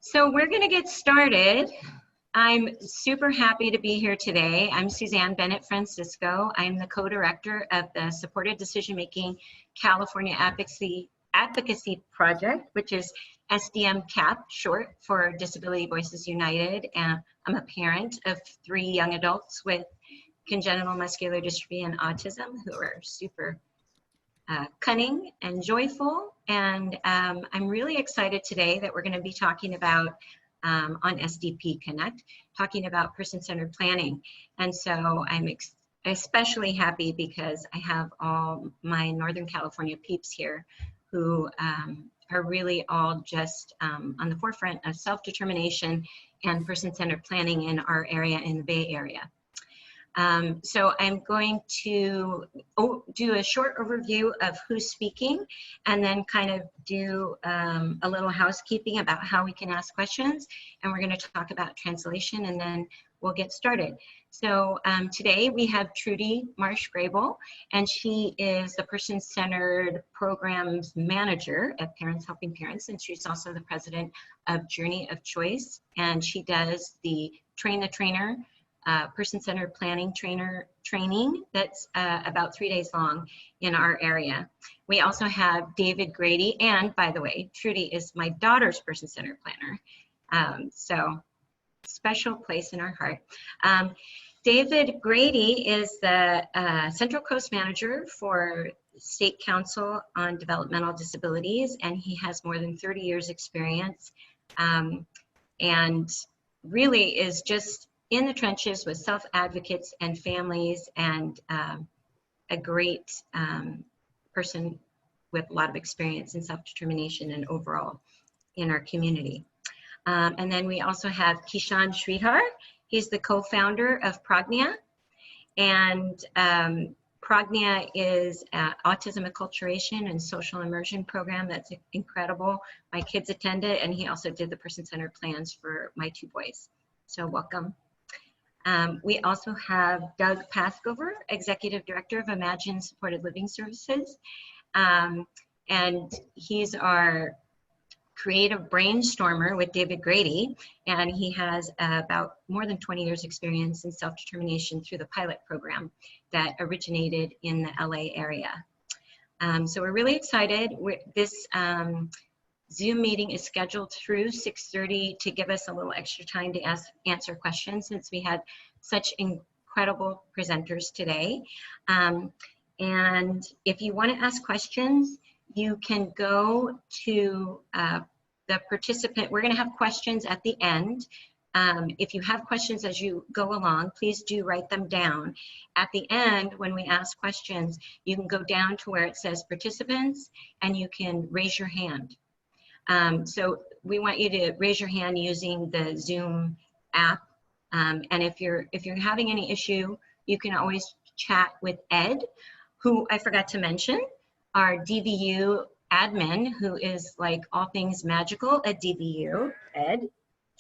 So we're going to get started. I'm super happy to be here today. I'm Suzanne Bennett Francisco. I'm the co-director of the Supported Decision-Making California Advocacy Project, which is SDM-CAP, short for Disability Voices United. And I'm a parent of 3 young adults with congenital muscular dystrophy and autism who are super cunning and joyful. And I'm really excited today that we're going to be talking about on SDP Connect, talking about person-centered planning. And so I'm especially happy because I have all my Northern California peeps here who are really all just on the forefront of self-determination and person-centered planning in our area, in the Bay Area. So I'm going to do a short overview of who's speaking and then kind of do a little housekeeping about how we can ask questions. And we're going to talk about translation and then we'll get started. So today we have Trudy Marsh Grable, and she is the person-centered programs manager at Parents Helping Parents, and she's also the president of Journey of Choice, and she does the Train the Trainer person-centered planning training that's about 3 days long in our area. We also have David Grady, and by the way, Trudy is my daughter's person-centered planner. So special place in our heart. David Grady is the Central Coast Manager for State Council on Developmental Disabilities, and he has more than 30 years experience and really is just in the trenches with self-advocates and families, and a great person with a lot of experience in self-determination and overall in our community. And then we also have Kishan Sreedhar. He's the co-founder of PRAGNYA, and PRAGNYA is an autism acculturation and social immersion program that's incredible. My kids attend it, and he also did the person-centered plans for my 2 boys. So welcome. We also have Doug Pascover, Executive Director of Imagine Supported Living Services. And he's our creative brainstormer with David Grady. And he has about more than 20 years experience in self-determination through the pilot program that originated in the LA area. So we're really excited. This Zoom meeting is scheduled through 6:30 to give us a little extra time to answer questions, since we had such incredible presenters today. And if you want to ask questions, you can go to the participant. We're going to have questions at the end. If you have questions as you go along, please do write them down. At the end, when we ask questions, you can go down to where it says participants, and you can raise your hand. So we want you to raise your hand using the Zoom app. And if you're having any issue, you can always chat with Ed, who I forgot to mention, our DVU admin, who is like all things magical at DVU. Ed, would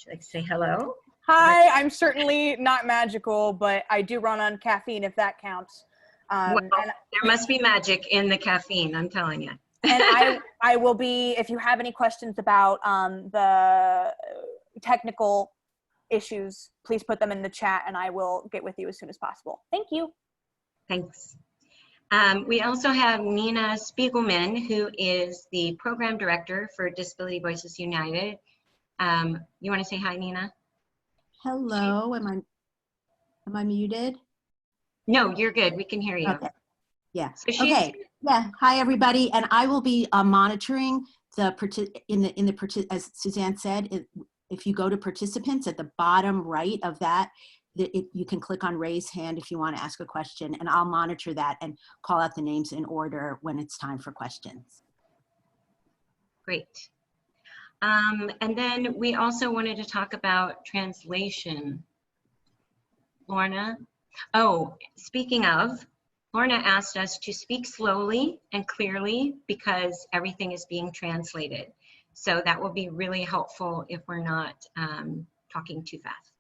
you like to say hello? Hi, I'm certainly not magical, but I do run on caffeine, if that counts. Well, there must be magic in the caffeine, I'm telling you. And I will be, if you have any questions about the technical issues, please put them in the chat and I will get with you as soon as possible. Thank you. Thanks. We also have Nina Spiegelman, who is the program director for Disability Voices United. You want to say hi, Nina? Hello, am I muted? No, you're good. We can hear you. Okay. Yeah. So okay. Yeah. Hi, everybody. And I will be monitoring as Suzanne said, if you go to participants at the bottom right of that, you can click on raise hand if you want to ask a question, and I'll monitor that and call out the names in order when it's time for questions. Great. And then we also wanted to talk about translation. Lorna. Oh, speaking of, Lorna asked us to speak slowly and clearly because everything is being translated. So that will be really helpful if we're not talking too fast.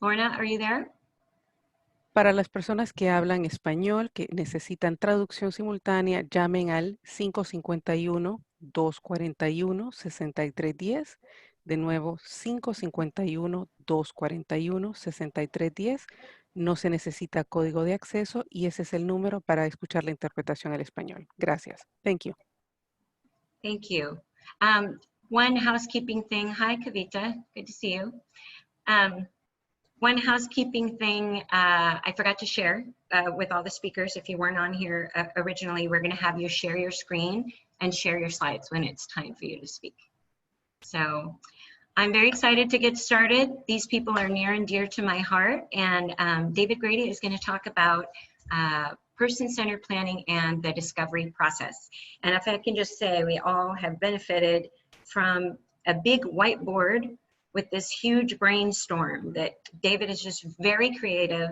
Lorna, are you there? Para las personas que hablan español, que necesitan traducción simultánea, llamen al 551 551-241-6310. De nuevo, 551-241-6310. No se necesita código de acceso y ese es el número para escuchar la interpretación al español. Gracias. Thank you. Thank you. One housekeeping thing. Hi, Kavita. Good to see you. One housekeeping thing I forgot to share with all the speakers. If you weren't on here originally, we're going to have you share your screen and share your slides when it's time for you to speak. So I'm very excited to get started. These people are near and dear to my heart, and David Grady is going to talk about person-centered planning and the discovery process. And if I can just say, we all have benefited from a big whiteboard with this huge brainstorm that David is just very creative,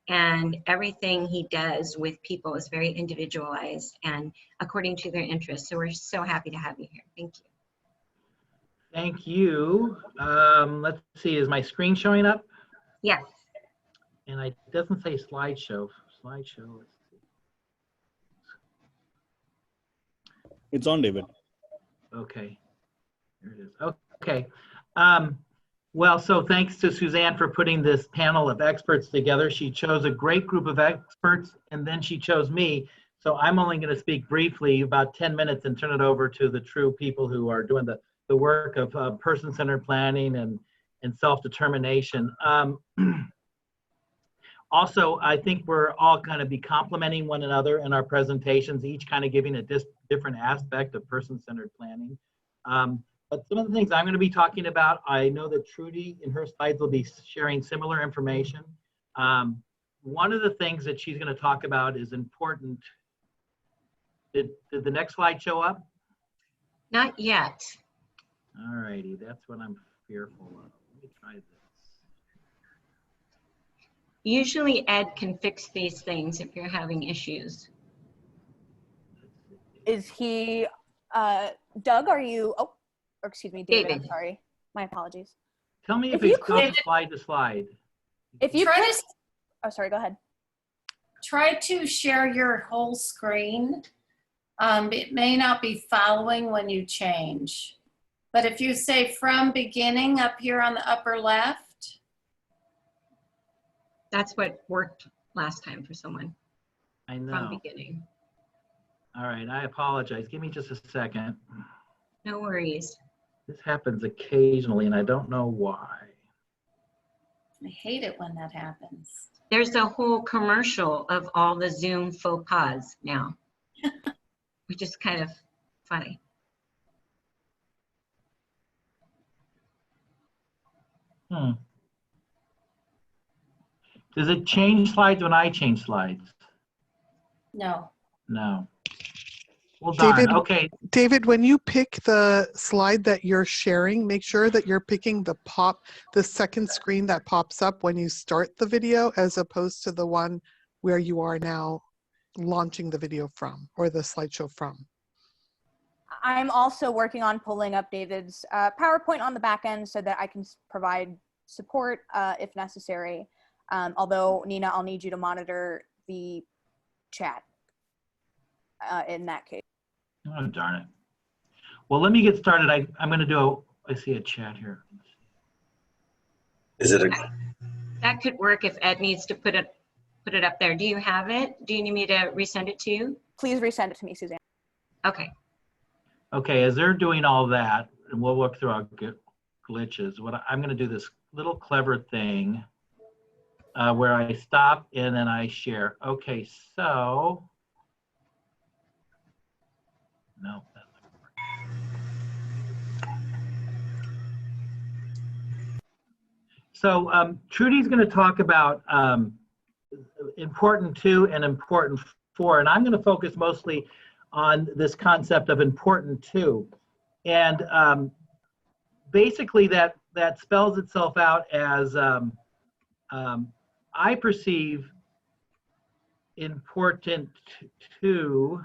and everything he does with people is very individualized and according to their interests. So we're so happy to have you here. Thank you. Thank you. Let's see, is my screen showing up? Yes. And it doesn't say slideshow. Slideshow, let's see. It's on, David. Okay, there it is. Okay. Well, so thanks to Suzanne for putting this panel of experts together. She chose a great group of experts, and then she chose me. So I'm only going to speak briefly, about 10 minutes, and turn it over to the true people who are doing the work of person-centered planning and self-determination. Also, I think we're all going to be complementing one another in our presentations, each kind of giving a different aspect of person-centered planning. But some of the things I'm going to be talking about, I know that Trudy in her slides will be sharing similar information. One of the things that she's going to talk about is important. Did the next slide show up? Not yet. All righty, that's what I'm fearful of. Let me try this. Usually Ed can fix these things if you're having issues. Is he, Doug, are you, oh, or excuse me, David, I'm David. sorry. My apologies. Tell me if If you it goes could- slide to slide. If you Try could, to, oh, sorry, go ahead. try to share your whole screen. It may not be following when you change. But if you say from beginning up here on the upper left, That's what worked last time for someone I from know. beginning. All right, I apologize. Give me just a second. No worries. This happens occasionally, and I don't know why. I hate it when that happens. There's a whole commercial of all the Zoom faux pas now, which is kind of funny. Does it change slides when I change slides? No. No. Well, darn. David, Okay. David, when you pick the slide that you're sharing, make sure that you're picking the second screen that pops up when you start the video, as opposed to the one where you are now launching the video from, or the slideshow from. I'm also working on pulling up David's PowerPoint on the back end so that I can provide support if necessary. Although, Nina, I'll need you to monitor the chat in that case. Oh, darn it. Well, let me get started. I'm going to do I see a chat here. Is it a, That could work if Ed needs to put it up there. Do you have it? Do you need me to resend it to you? Please resend it to me, Suzanne. Okay. Okay, as they're doing all that, and we'll work through our glitches, I'm going to do this little clever thing where I stop and then I share. Okay, so, no, that doesn't work. So Trudy's going to talk about important to and important for, and I'm going to focus mostly on this concept of important to. And basically that spells itself out as I perceive important to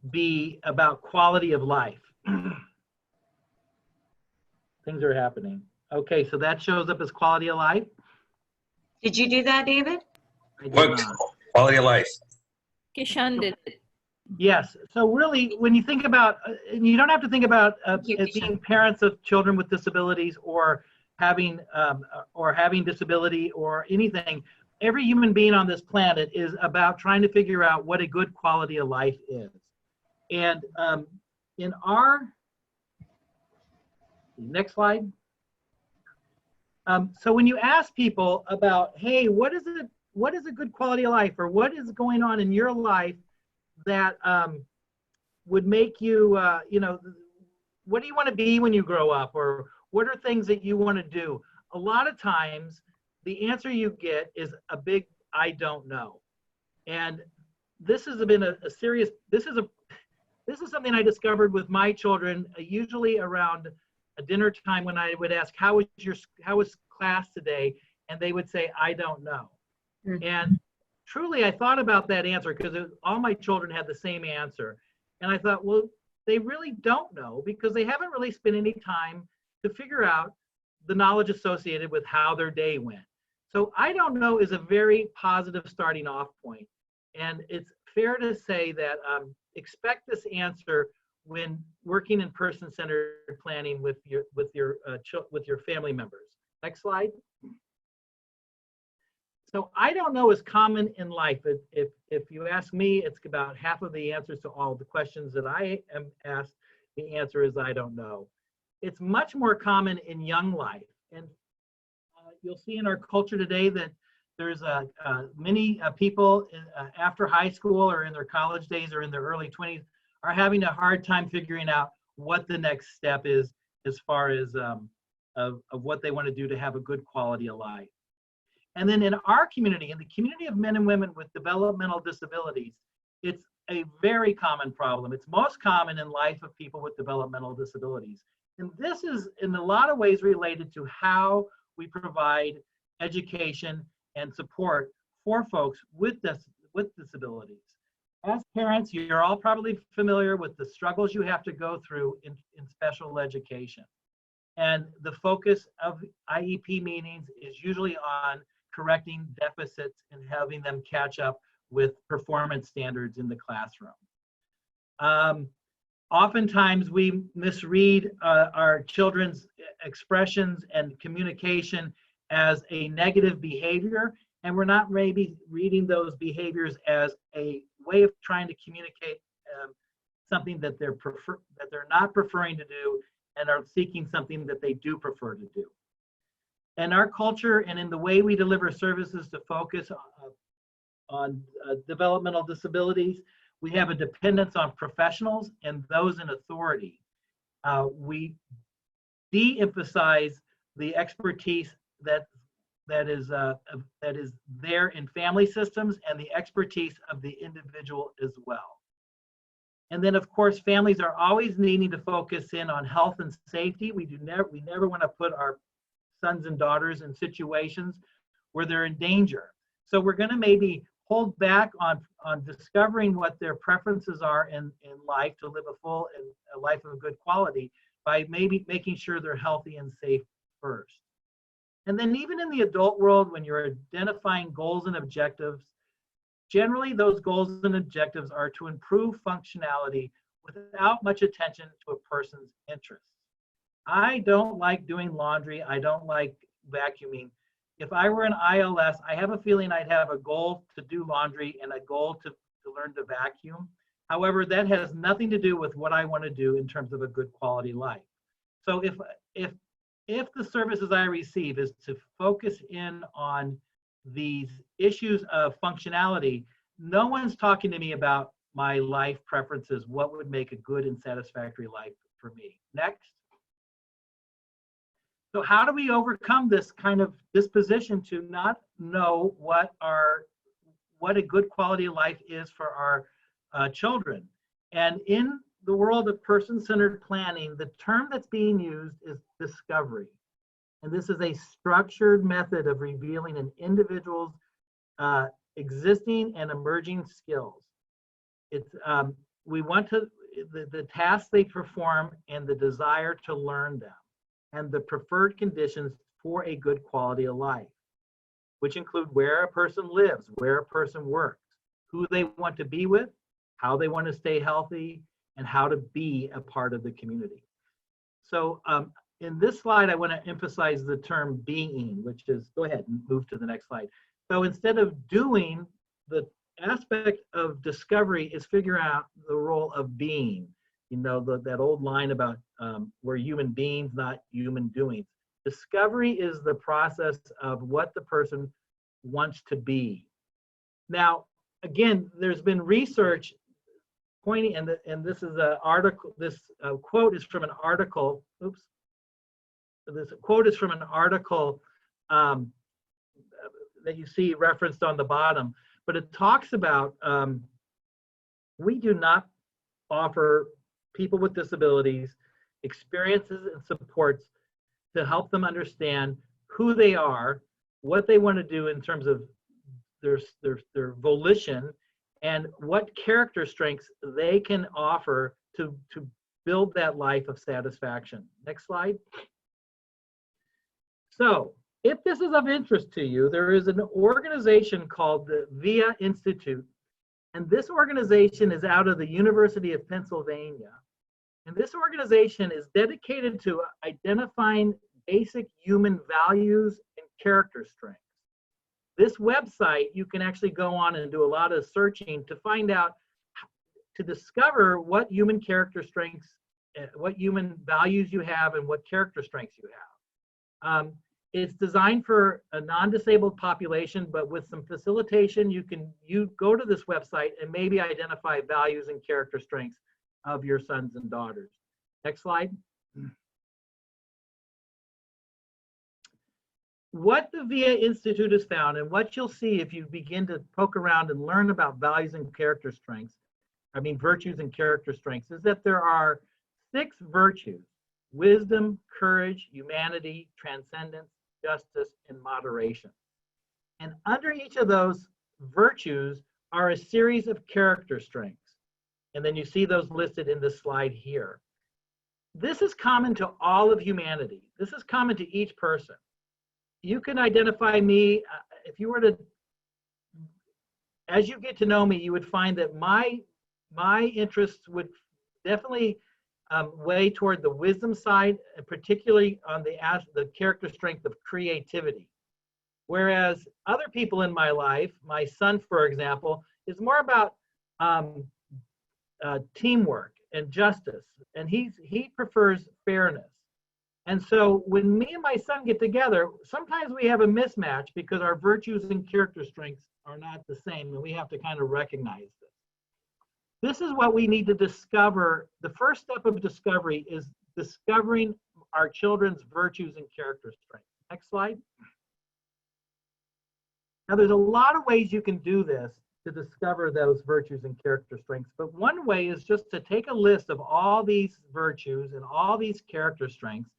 be about quality of life. Things are happening. Okay, so that shows up as quality of life. Did you do that, David? I did what not. quality of life? Kishan did it. Yes. So really, when you think about, and you don't have to think about it being parents of children with disabilities or having disability or anything. Every human being on this planet is about trying to figure out what a good quality of life is. And in our next slide. So when you ask people about, hey, what is a good quality of life, or what is going on in your life that would make you, you know, what do you want to be when you grow up, or what are things that you want to do? A lot of times, the answer you get is a big I don't know. And this has been a serious, this is something I discovered with my children, usually around a dinner time, when I would ask, how was class today? And they would say, I don't know. Mm-hmm. And truly, I thought about that answer because all my children had the same answer. And I thought, well, they really don't know because they haven't really spent any time to figure out the knowledge associated with how their day went. So I don't know is a very positive starting off point. And it's fair to say that expect this answer when working in person-centered planning with your family members. Next slide. So I don't know is common in life. If you ask me, it's about half of the answers to all the questions that I am asked. The answer is I don't know. It's much more common in young life. And you'll see in our culture today that there's many people after high school or in their college days or in their early 20s are having a hard time figuring out what the next step is as far as of what they want to do to have a good quality of life. And then in our community, in the community of men and women with developmental disabilities, it's a very common problem. It's most common in life of people with developmental disabilities. And this is in a lot of ways related to how we provide education and support for folks with disabilities. As parents, you're all probably familiar with the struggles you have to go through in special education. And the focus of IEP meetings is usually on correcting deficits and having them catch up with performance standards in the classroom. Oftentimes we misread our children's expressions and communication as a negative behavior, and we're not maybe reading those behaviors as a way of trying to communicate something that they're not preferring to do and are seeking something that they do prefer to do. In our culture and in the way we deliver services to focus on developmental disabilities, we have a dependence on professionals and those in authority. We de-emphasize the expertise that is there in family systems and the expertise of the individual as well. And then of course, families are always needing to focus in on health and safety. We never want to put our sons and daughters in situations where they're in danger. So we're going to maybe hold back on discovering what their preferences are in life to live a full and a life of good quality by maybe making sure they're healthy and safe first. And then even in the adult world, when you're identifying goals and objectives, generally those goals and objectives are to improve functionality without much attention to a person's interests. I don't like doing laundry. I don't like vacuuming. If I were an ILS, I have a feeling I'd have a goal to do laundry and a goal to learn to vacuum. However, that has nothing to do with what I want to do in terms of a good quality life. So if the services I receive is to focus in on these issues of functionality, no one's talking to me about my life preferences, what would make a good and satisfactory life for me. Next. So how do we overcome this kind of disposition to not know what a good quality of life is for our children? And in the world of person-centered planning, the term that's being used is discovery. And this is a structured method of revealing an individual's existing and emerging skills. It's we want to the tasks they perform and the desire to learn them, and the preferred conditions for a good quality of life, which include where a person lives, where a person works, who they want to be with, how they want to stay healthy, and how to be a part of the community. So in this slide, I want to emphasize the term being, which is, go ahead and move to the next slide. So instead of doing, the aspect of discovery is figuring out the role of being. You know, that old line about we're human beings, not human doings. Discovery is the process of what the person wants to be. Now, again, there's been research pointing, and this is an article, this quote is from an article, oops. This quote is from an article that you see referenced on the bottom, but it talks about we do not offer people with disabilities experiences and supports to help them understand who they are, what they want to do in terms of their volition, and what character strengths they can offer to build that life of satisfaction. Next slide. So if this is of interest to you, there is an organization called the VIA Institute, and this organization is out of the University of Pennsylvania. And this organization is dedicated to identifying basic human values and character strengths. This website, you can actually go on and do a lot of searching to find out, to discover what human character strengths, what human values you have, and what character strengths you have. It's designed for a non-disabled population, but with some facilitation, you go to this website and maybe identify values and character strengths of your sons and daughters. Next slide. What the VIA Institute has found, and what you'll see if you begin to poke around and learn about values and character strengths, virtues and character strengths, is that there are 6 virtues: wisdom, courage, humanity, transcendence, justice, and moderation. And under each of those virtues are a series of character strengths. And then you see those listed in this slide here. This is common to all of humanity. This is common to each person. You can identify me, if you were to, as you get to know me, you would find that my interests would definitely weigh toward the wisdom side, and particularly on the character strength of creativity. Whereas other people in my life, my son, for example, is more about teamwork and justice, and he prefers fairness. And so when me and my son get together, sometimes we have a mismatch because our virtues and character strengths are not the same, and we have to kind of recognize this. This is what we need to discover. The first step of discovery is discovering our children's virtues and character strengths. Next slide. Now, there's a lot of ways you can do this to discover those virtues and character strengths, but one way is just to take a list of all these virtues and all these character strengths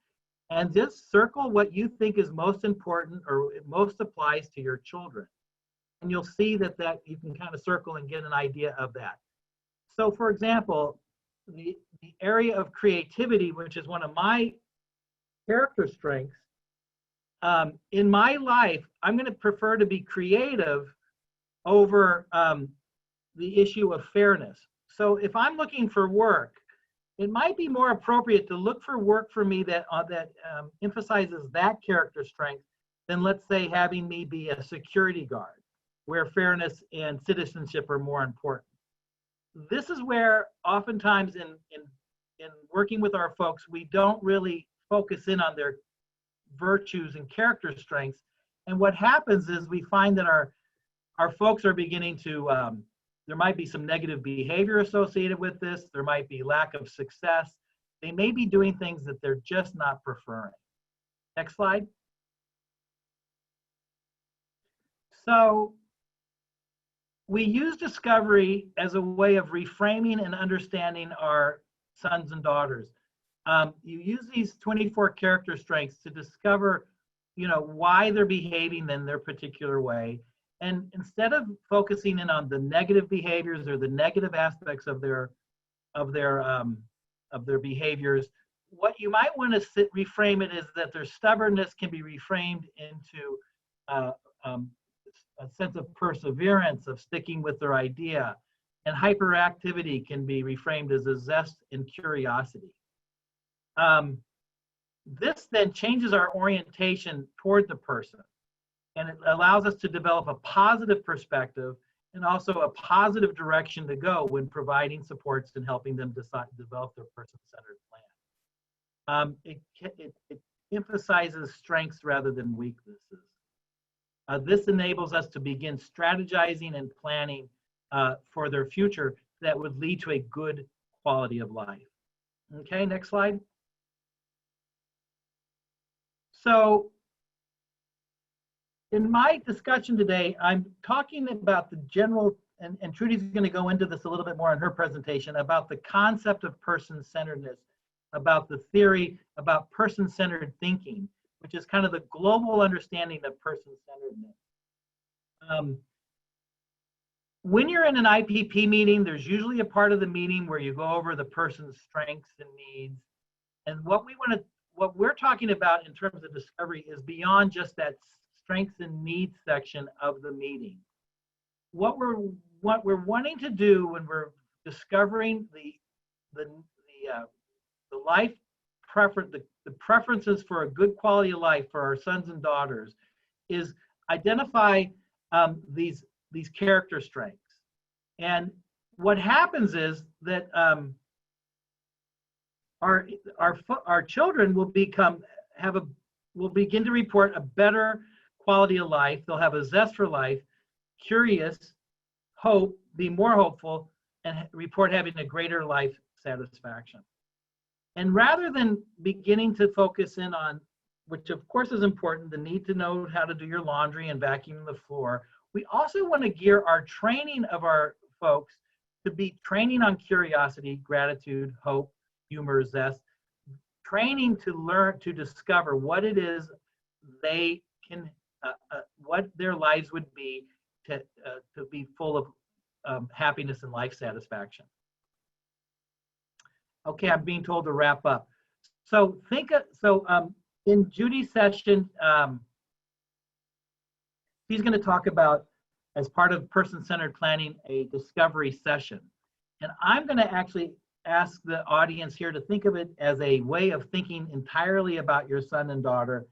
and just circle what you think is most important or it most applies to your children. And you'll see that you can kind of circle and get an idea of that. So for example, the area of creativity, which is one of my character strengths, in my life, I'm going to prefer to be creative over the issue of fairness. So if I'm looking for work, it might be more appropriate to look for work for me that emphasizes that character strength than, let's say, having me be a security guard, where fairness and citizenship are more important. This is where oftentimes in working with our folks, we don't really focus in on their virtues and character strengths. And what happens is we find that our folks are beginning to, there might be some negative behavior associated with this. There might be lack of success. They may be doing things that they're just not preferring. Next slide. So we use discovery as a way of reframing and understanding our sons and daughters. You use these 24 character strengths to discover, why they're behaving in their particular way. And instead of focusing in on the negative behaviors or the negative aspects of their behaviors, what you might want to reframe it is that their stubbornness can be reframed into a sense of perseverance, of sticking with their idea. And hyperactivity can be reframed as a zest and curiosity. This then changes our orientation toward the person, and it allows us to develop a positive perspective and also a positive direction to go when providing supports and helping them develop their person-centered plan. It emphasizes strengths rather than weaknesses. This enables us to begin strategizing and planning for their future that would lead to a good quality of life. Okay, next slide. So in my discussion today, I'm talking about the general, and Trudy's going to go into this a little bit more in her presentation, about the concept of person-centeredness, about the theory about person-centered thinking, which is kind of the global understanding of person-centeredness. When you're in an IPP meeting, there's usually a part of the meeting where you go over the person's strengths and needs. And what we're talking about in terms of discovery is beyond just that strengths and needs section of the meeting. What we're wanting to do when we're discovering the life preference, the preferences for a good quality of life for our sons and daughters, is identify these character strengths. And what happens is that our children will begin to report a better quality of life. They'll have a zest for life, curious, hope, be more hopeful, and report having a greater life satisfaction. And rather than beginning to focus in on, which of course is important, the need to know how to do your laundry and vacuum the floor, we also want to gear our training of our folks to be training on curiosity, gratitude, hope, humor, zest, training to learn, to discover what it is they can, what their lives would be to be full of happiness and life satisfaction. Okay, I'm being told to wrap up. So in Judy's session, she's going to talk about, as part of person-centered planning, a discovery session. And I'm going to actually ask the audience here to think of it as a way of thinking entirely about your son and daughter,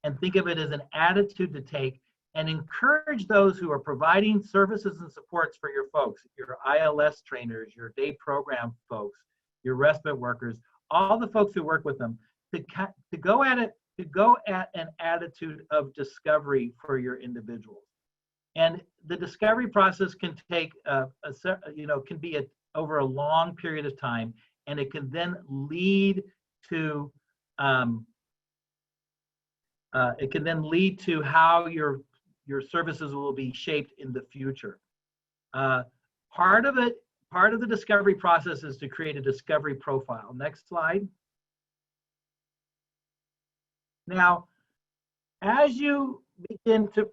and think of it as an attitude to take, and encourage those who are providing services and supports for your folks, your ILS trainers, your day program folks, your respite workers, all the folks who work with them, to go at an attitude of discovery for your individuals. And the discovery process can take can be over a long period of time, and it can then lead to how your services will be shaped in the future. Part of the discovery process is to create a discovery profile. Next slide. Now, as you begin to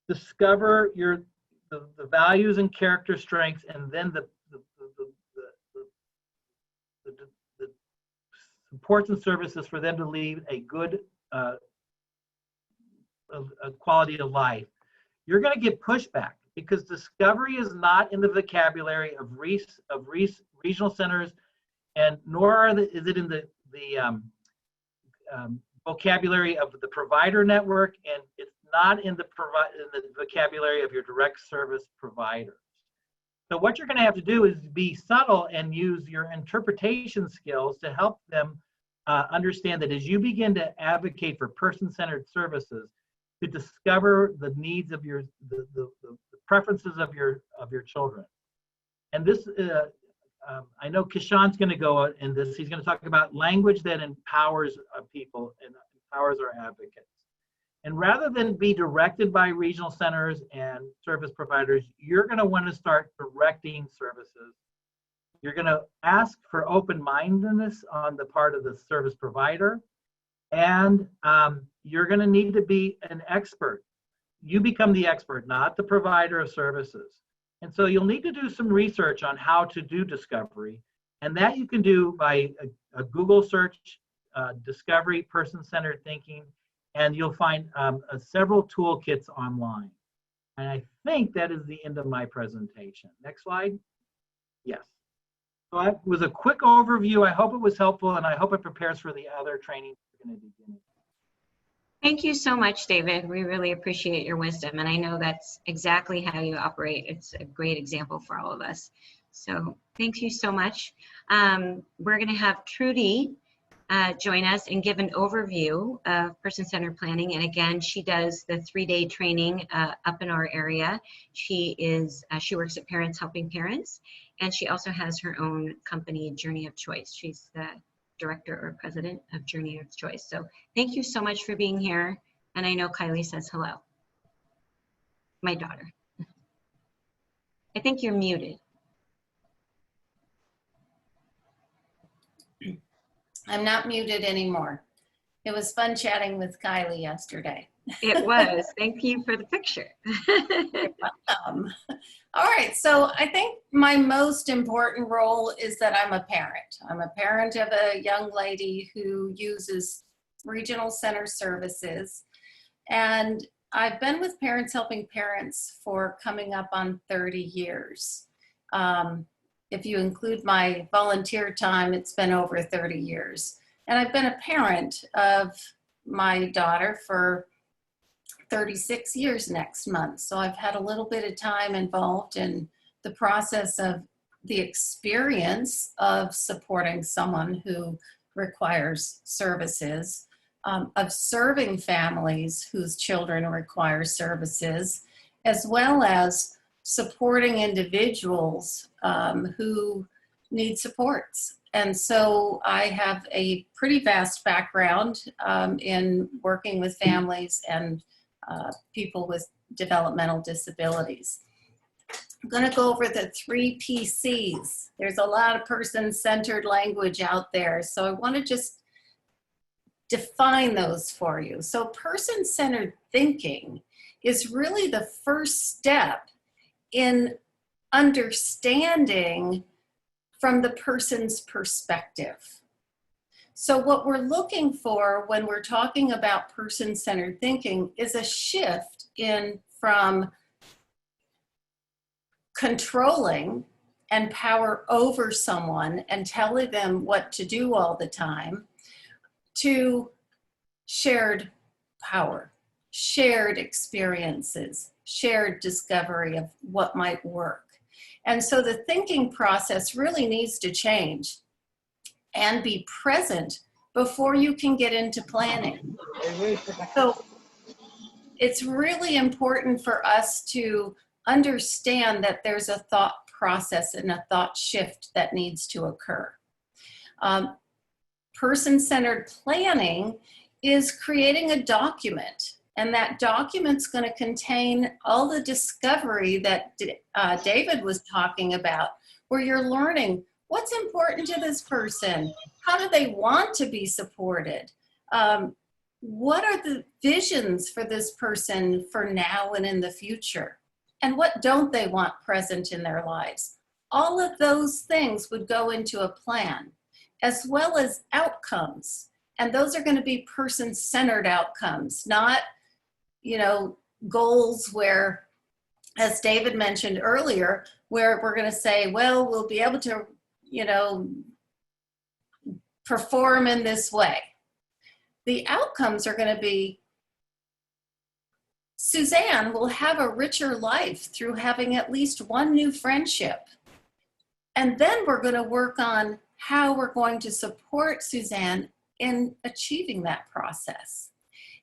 discover the values and character strengths, and then the supports and services for them to lead a good quality of life, you're going to get pushback, because discovery is not in the vocabulary of regional centers, and nor is it in the vocabulary of the provider network, and it's not in the vocabulary of your direct service providers. So what you're going to have to do is be subtle and use your interpretation skills to help them understand that as you begin to advocate for person-centered services, to discover the needs of the preferences of your children. And this, I know Kishan's going to go in this. He's going to talk about language that empowers people and empowers our advocates. And rather than be directed by regional centers and service providers, you're going to want to start directing services. You're going to ask for open-mindedness on the part of the service provider. And you're going to need to be an expert. You become the expert, not the provider of services. And so you'll need to do some research on how to do discovery. And that you can do by a Google search, discovery, person-centered thinking, and you'll find several toolkits online. And I think that is the end of my presentation. Next slide. Yes. So that was a quick overview. I hope it was helpful, and I hope it prepares for the other training we're going to be doing. Thank you so much, David. We really appreciate your wisdom, and I know that's exactly how you operate. It's a great example for all of us. So thank you so much. We're going to have Trudy join us and give an overview of person-centered planning. And again, she does the 3-day training up in our area. She works at Parents Helping Parents, and she also has her own company, Journey of Choice. She's the director or president of Journey of Choice. So thank you so much for being here. And I know Kylie says hello. My daughter. I think you're muted. I'm not muted anymore. It was fun chatting with Kylie yesterday. It was. Thank you for the picture. All right, so I think my most important role is that I'm a parent. I'm a parent of a young lady who uses regional center services. And I've been with Parents Helping Parents for coming up on 30 years. If you include my volunteer time, it's been over 30 years. And I've been a parent of my daughter for 36 years next month. So I've had a little bit of time involved in the process of the experience of supporting someone who requires services, of serving families whose children require services, as well as supporting individuals who need supports. And so I have a pretty vast background in working with families and people with developmental disabilities. I'm going to go over the 3 PCs. There's a lot of person-centered language out there, so I want to just define those for you. So person-centered thinking is really the first step in understanding from the person's perspective. So what we're looking for when we're talking about person-centered thinking is a shift from controlling and power over someone and telling them what to do all the time to shared power, shared experiences, shared discovery of what might work. And so the thinking process really needs to change and be present before you can get into planning. So it's really important for us to understand that there's a thought process and a thought shift that needs to occur. Person-centered planning is creating a document, and that document's going to contain all the discovery that David was talking about, where you're learning what's important to this person, how do they want to be supported, what are the visions for this person for now and in the future, and what don't they want present in their lives. All of those things would go into a plan, as well as outcomes. And those are going to be person-centered outcomes, not, goals where, as David mentioned earlier, where we're going to say, well, we'll be able to, perform in this way. The outcomes are going to be, Suzanne will have a richer life through having at least one new friendship. And then we're going to work on how we're going to support Suzanne in achieving that process.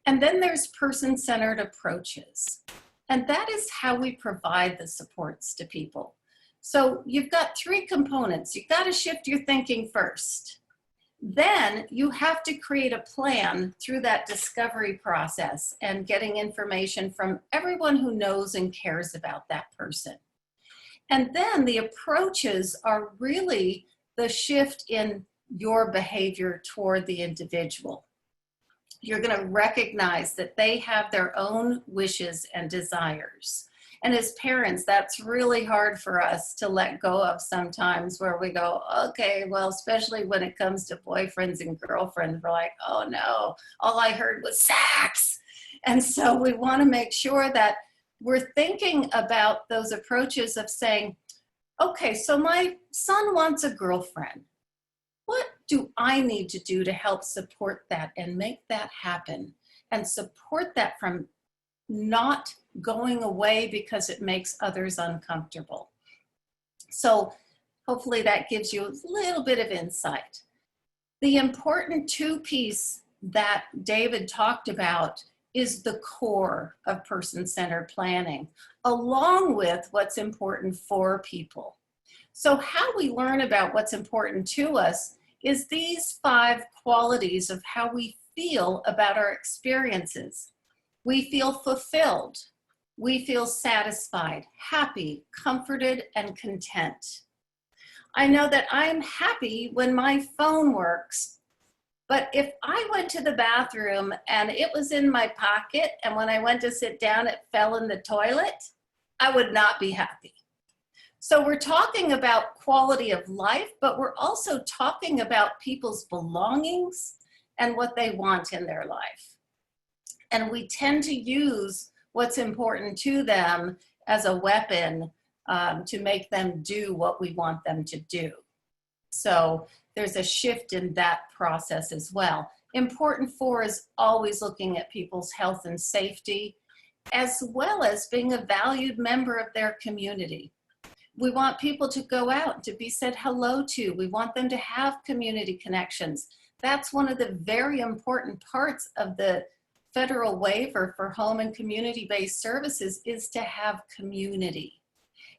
And then there's person-centered approaches. And that is how we provide the supports to people. So you've got 3 components. You've got to shift your thinking first. Then you have to create a plan through that discovery process and getting information from everyone who knows and cares about that person. And then the approaches are really the shift in your behavior toward the individual. You're going to recognize that they have their own wishes and desires. And as parents, that's really hard for us to let go of sometimes, where we go, okay, well, especially when it comes to boyfriends and girlfriends, we're like, oh no, all I heard was sex. And so we want to make sure that we're thinking about those approaches of saying, okay, so my son wants a girlfriend. What do I need to do to help support that and make that happen and support that from not going away because it makes others uncomfortable? So hopefully that gives you a little bit of insight. The important two piece that David talked about is the core of person-centered planning, along with what's important for people. So how we learn about what's important to us is these 5 qualities of how we feel about our experiences. We feel fulfilled. We feel satisfied, happy, comforted, and content. I know that I'm happy when my phone works, but if I went to the bathroom and it was in my pocket and when I went to sit down it fell in the toilet, I would not be happy. So we're talking about quality of life, but we're also talking about people's belongings and what they want in their life. And we tend to use what's important to them as a weapon to make them do what we want them to do. So there's a shift in that process as well. Important for is always looking at people's health and safety, as well as being a valued member of their community. We want people to go out, to be said hello to. We want them to have community connections. That's one of the very important parts of the federal waiver for home and community-based services, is to have community.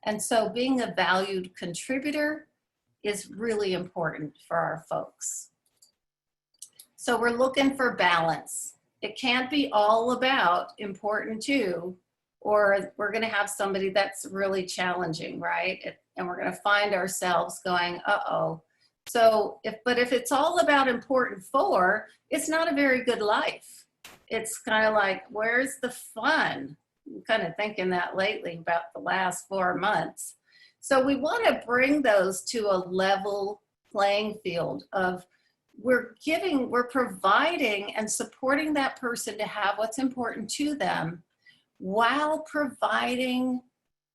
And so being a valued contributor is really important for our folks. So we're looking for balance. It can't be all about important to, or we're going to have somebody that's really challenging, right? And we're going to find ourselves going, uh-oh. So but if it's all about important for, it's not a very good life. It's kind of like, where's the fun? I'm kind of thinking that lately about the last 4 months. So we want to bring those to a level playing field of we're providing and supporting that person to have what's important to them while providing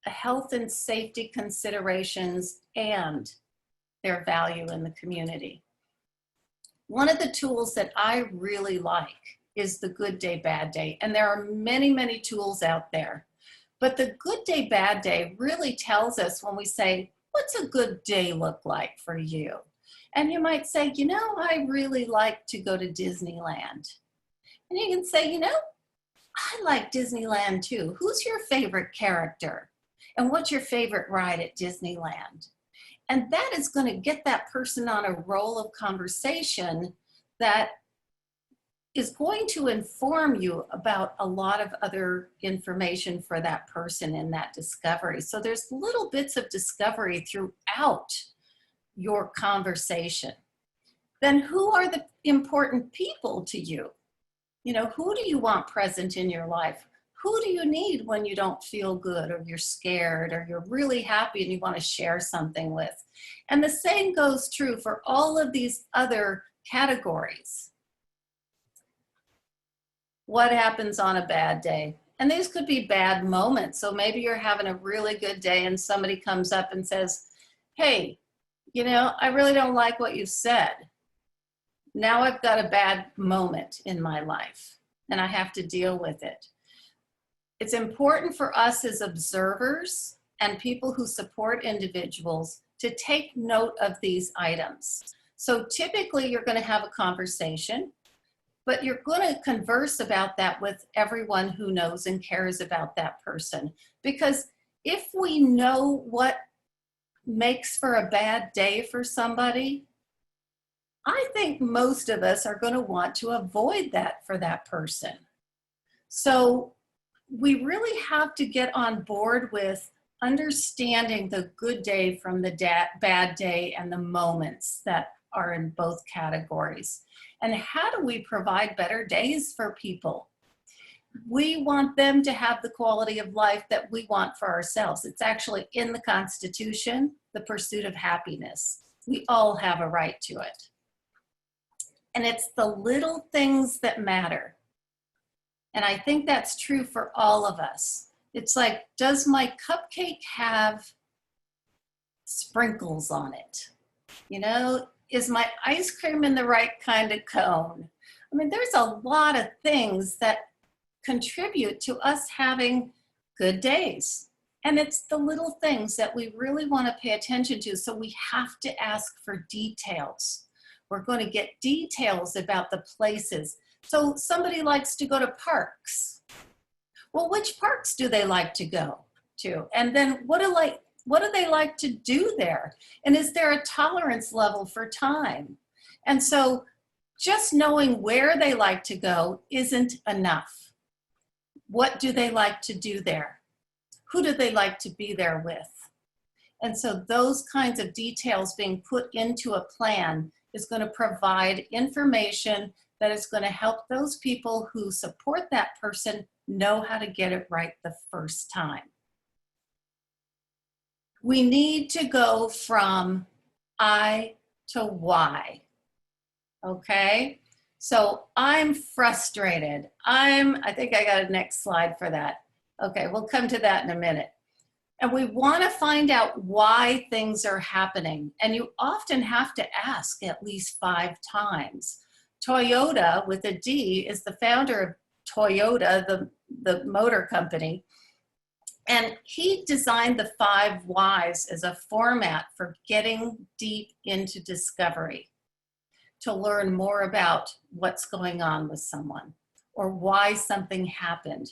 health and safety considerations and their value in the community. One of the tools that I really like is the good day, bad day. And there are many, many tools out there. But the good day, bad day really tells us when we say, what's a good day look like for you? And you might say, you know, I really like to go to Disneyland. And you can say, you know, I like Disneyland too. Who's your favorite character? And what's your favorite ride at Disneyland? And that is going to get that person on a roll of conversation that is going to inform you about a lot of other information for that person in that discovery. So there's little bits of discovery throughout your conversation. Then who are the important people to you? You know, who do you want present in your life? Who do you need when you don't feel good or you're scared or you're really happy and you want to share something with? And the same goes true for all of these other categories. What happens on a bad day? And these could be bad moments. So maybe you're having a really good day and somebody comes up and says, hey, you know, I really don't like what you said. Now I've got a bad moment in my life and I have to deal with it. It's important for us as observers and people who support individuals to take note of these items. So typically you're going to have a conversation, but you're going to converse about that with everyone who knows and cares about that person. Because if we know what makes for a bad day for somebody, I think most of us are going to want to avoid that for that person. So we really have to get on board with understanding the good day from the bad day and the moments that are in both categories. And how do we provide better days for people? We want them to have the quality of life that we want for ourselves. It's actually in the Constitution, the pursuit of happiness. We all have a right to it. And it's the little things that matter. And I think that's true for all of us. It's like, does my cupcake have sprinkles on it? You know, is my ice cream in the right kind of cone? I mean, there's a lot of things that contribute to us having good days. And it's the little things that we really want to pay attention to. So we have to ask for details. We're going to get details about the places. So somebody likes to go to parks. Well, which parks do they like to go to? And then what do they like to do there? And is there a tolerance level for time? And so just knowing where they like to go isn't enough. What do they like to do there? Who do they like to be there with? And so those kinds of details being put into a plan is going to provide information that is going to help those people who support that person know how to get it right the first time. We need to go from I to why. Okay? So I'm frustrated. I think I got a next slide for that. Okay, we'll come to that in a minute. And we want to find out why things are happening. And you often have to ask at least 5 times. Toyota, with a D, is the founder of Toyota, the motor company. And he designed the 5 whys as a format for getting deep into discovery, to learn more about what's going on with someone or why something happened.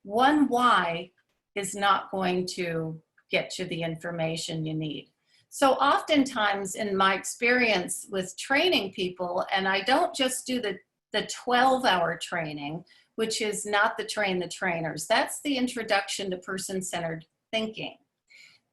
One why is not going to get you the information you need. So oftentimes in my experience with training people, and I don't just do the 12-hour training, which is not the train the trainers. That's the introduction to person-centered thinking.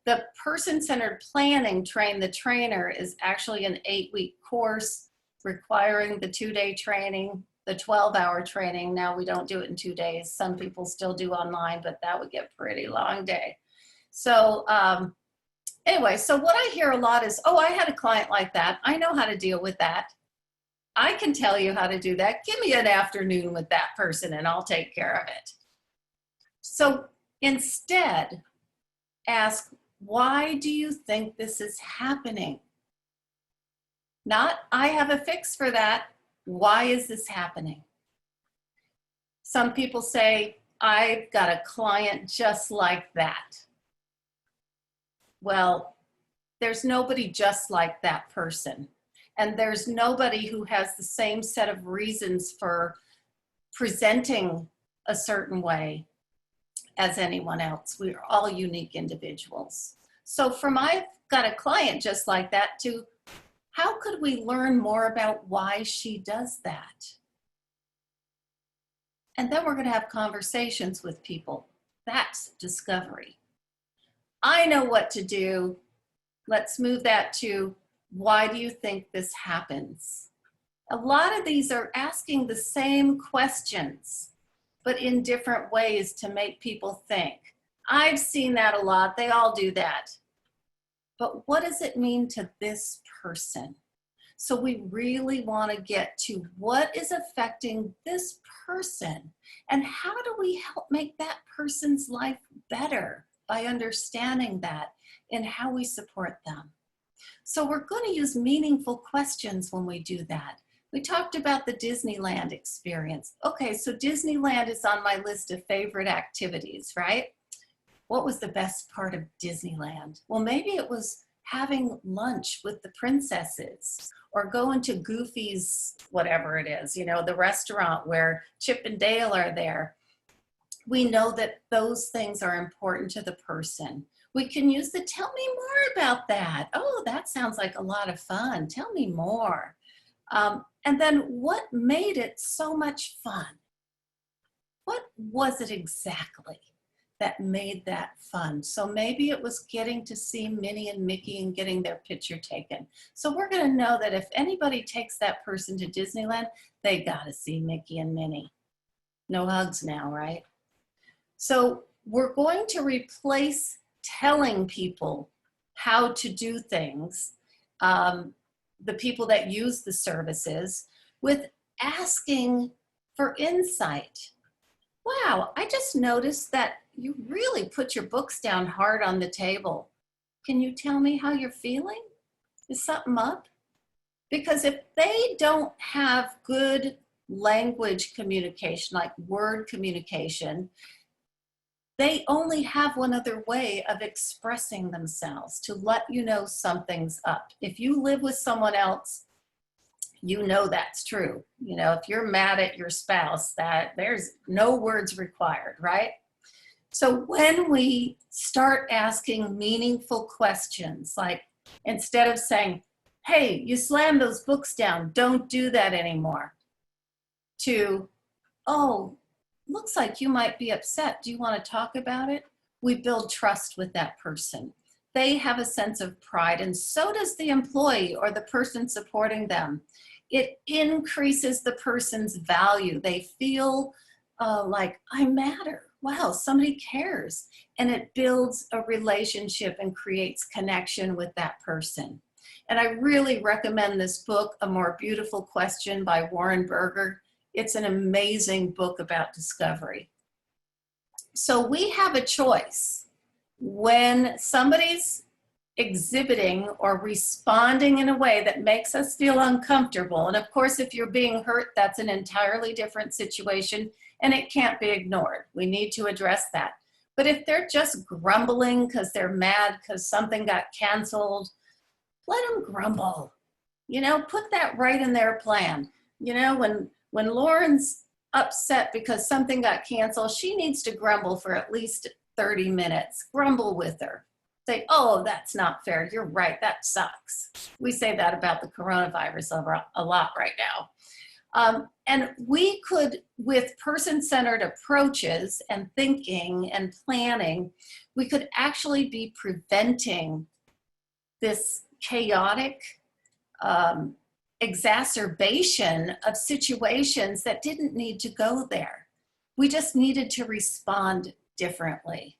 The person-centered planning, train the trainer, is actually an 8-week course requiring the 2-day training, the 12-hour training. Now we don't do it in 2 days. Some people still do online, but that would get a pretty long day. So anyway, so what I hear a lot is, oh, I had a client like that. I know how to deal with that. I can tell you how to do that. Give me an afternoon with that person and I'll take care of it. So instead, ask, why do you think this is happening? Not, I have a fix for that. Why is this happening? Some people say, I've got a client just like that. Well, there's nobody just like that person. And there's nobody who has the same set of reasons for presenting a certain way as anyone else. We're all unique individuals. So from I've got a client just like that to how could we learn more about why she does that? And then we're going to have conversations with people. That's discovery. I know what to do. Let's move that to, why do you think this happens? A lot of these are asking the same questions, but in different ways to make people think. I've seen that a lot. They all do that. But what does it mean to this person? So we really want to get to what is affecting this person and how do we help make that person's life better by understanding that and how we support them. So we're going to use meaningful questions when we do that. We talked about the Disneyland experience. Okay, so Disneyland is on my list of favorite activities, right? What was the best part of Disneyland? Well, maybe it was having lunch with the princesses or going to Goofy's, whatever it is, you know, the restaurant where Chip and Dale are there. We know that those things are important to the person. We can use the tell me more about that. Oh, that sounds like a lot of fun. Tell me more. And then what made it so much fun? What was it exactly that made that fun? So maybe it was getting to see Minnie and Mickey and getting their picture taken. So we're going to know that if anybody takes that person to Disneyland, they got to see Mickey and Minnie. No hugs now, right? So we're going to replace telling people how to do things, the people that use the services, with asking for insight. Wow, I just noticed that you really put your books down hard on the table. can you tell me how you're feeling? Is something up? Because if they don't have good language communication, like word communication, they only have one other way of expressing themselves, to let you know something's up. If you live with someone else, you know that's true. You know, if you're mad at your spouse, that there's no words required, right? So when we start asking meaningful questions, like instead of saying, hey, you slammed those books down, don't do that anymore, to, oh, looks like you might be upset. Do you want to talk about it? We build trust with that person. They have a sense of pride, and so does the employee or the person supporting them. It increases the person's value. They feel like, I matter. Wow, somebody cares. And it builds a relationship and creates connection with that person. And I really recommend this book, A More Beautiful Question by Warren Berger. It's an amazing book about discovery. So we have a choice. When somebody's exhibiting or responding in a way that makes us feel uncomfortable, and of course, if you're being hurt, that's an entirely different situation and it can't be ignored. We need to address that. But if they're just grumbling because they're mad because something got canceled, let them grumble. You know, put that right in their plan. You know, when Lauren's upset because something got canceled, she needs to grumble for at least 30 minutes. Grumble with her. Say, oh, that's not fair. You're right. That sucks. We say that about the coronavirus a lot right now. And we could, with person-centered approaches and thinking and planning, we could actually be preventing this chaotic exacerbation of situations that didn't need to go there. We just needed to respond differently.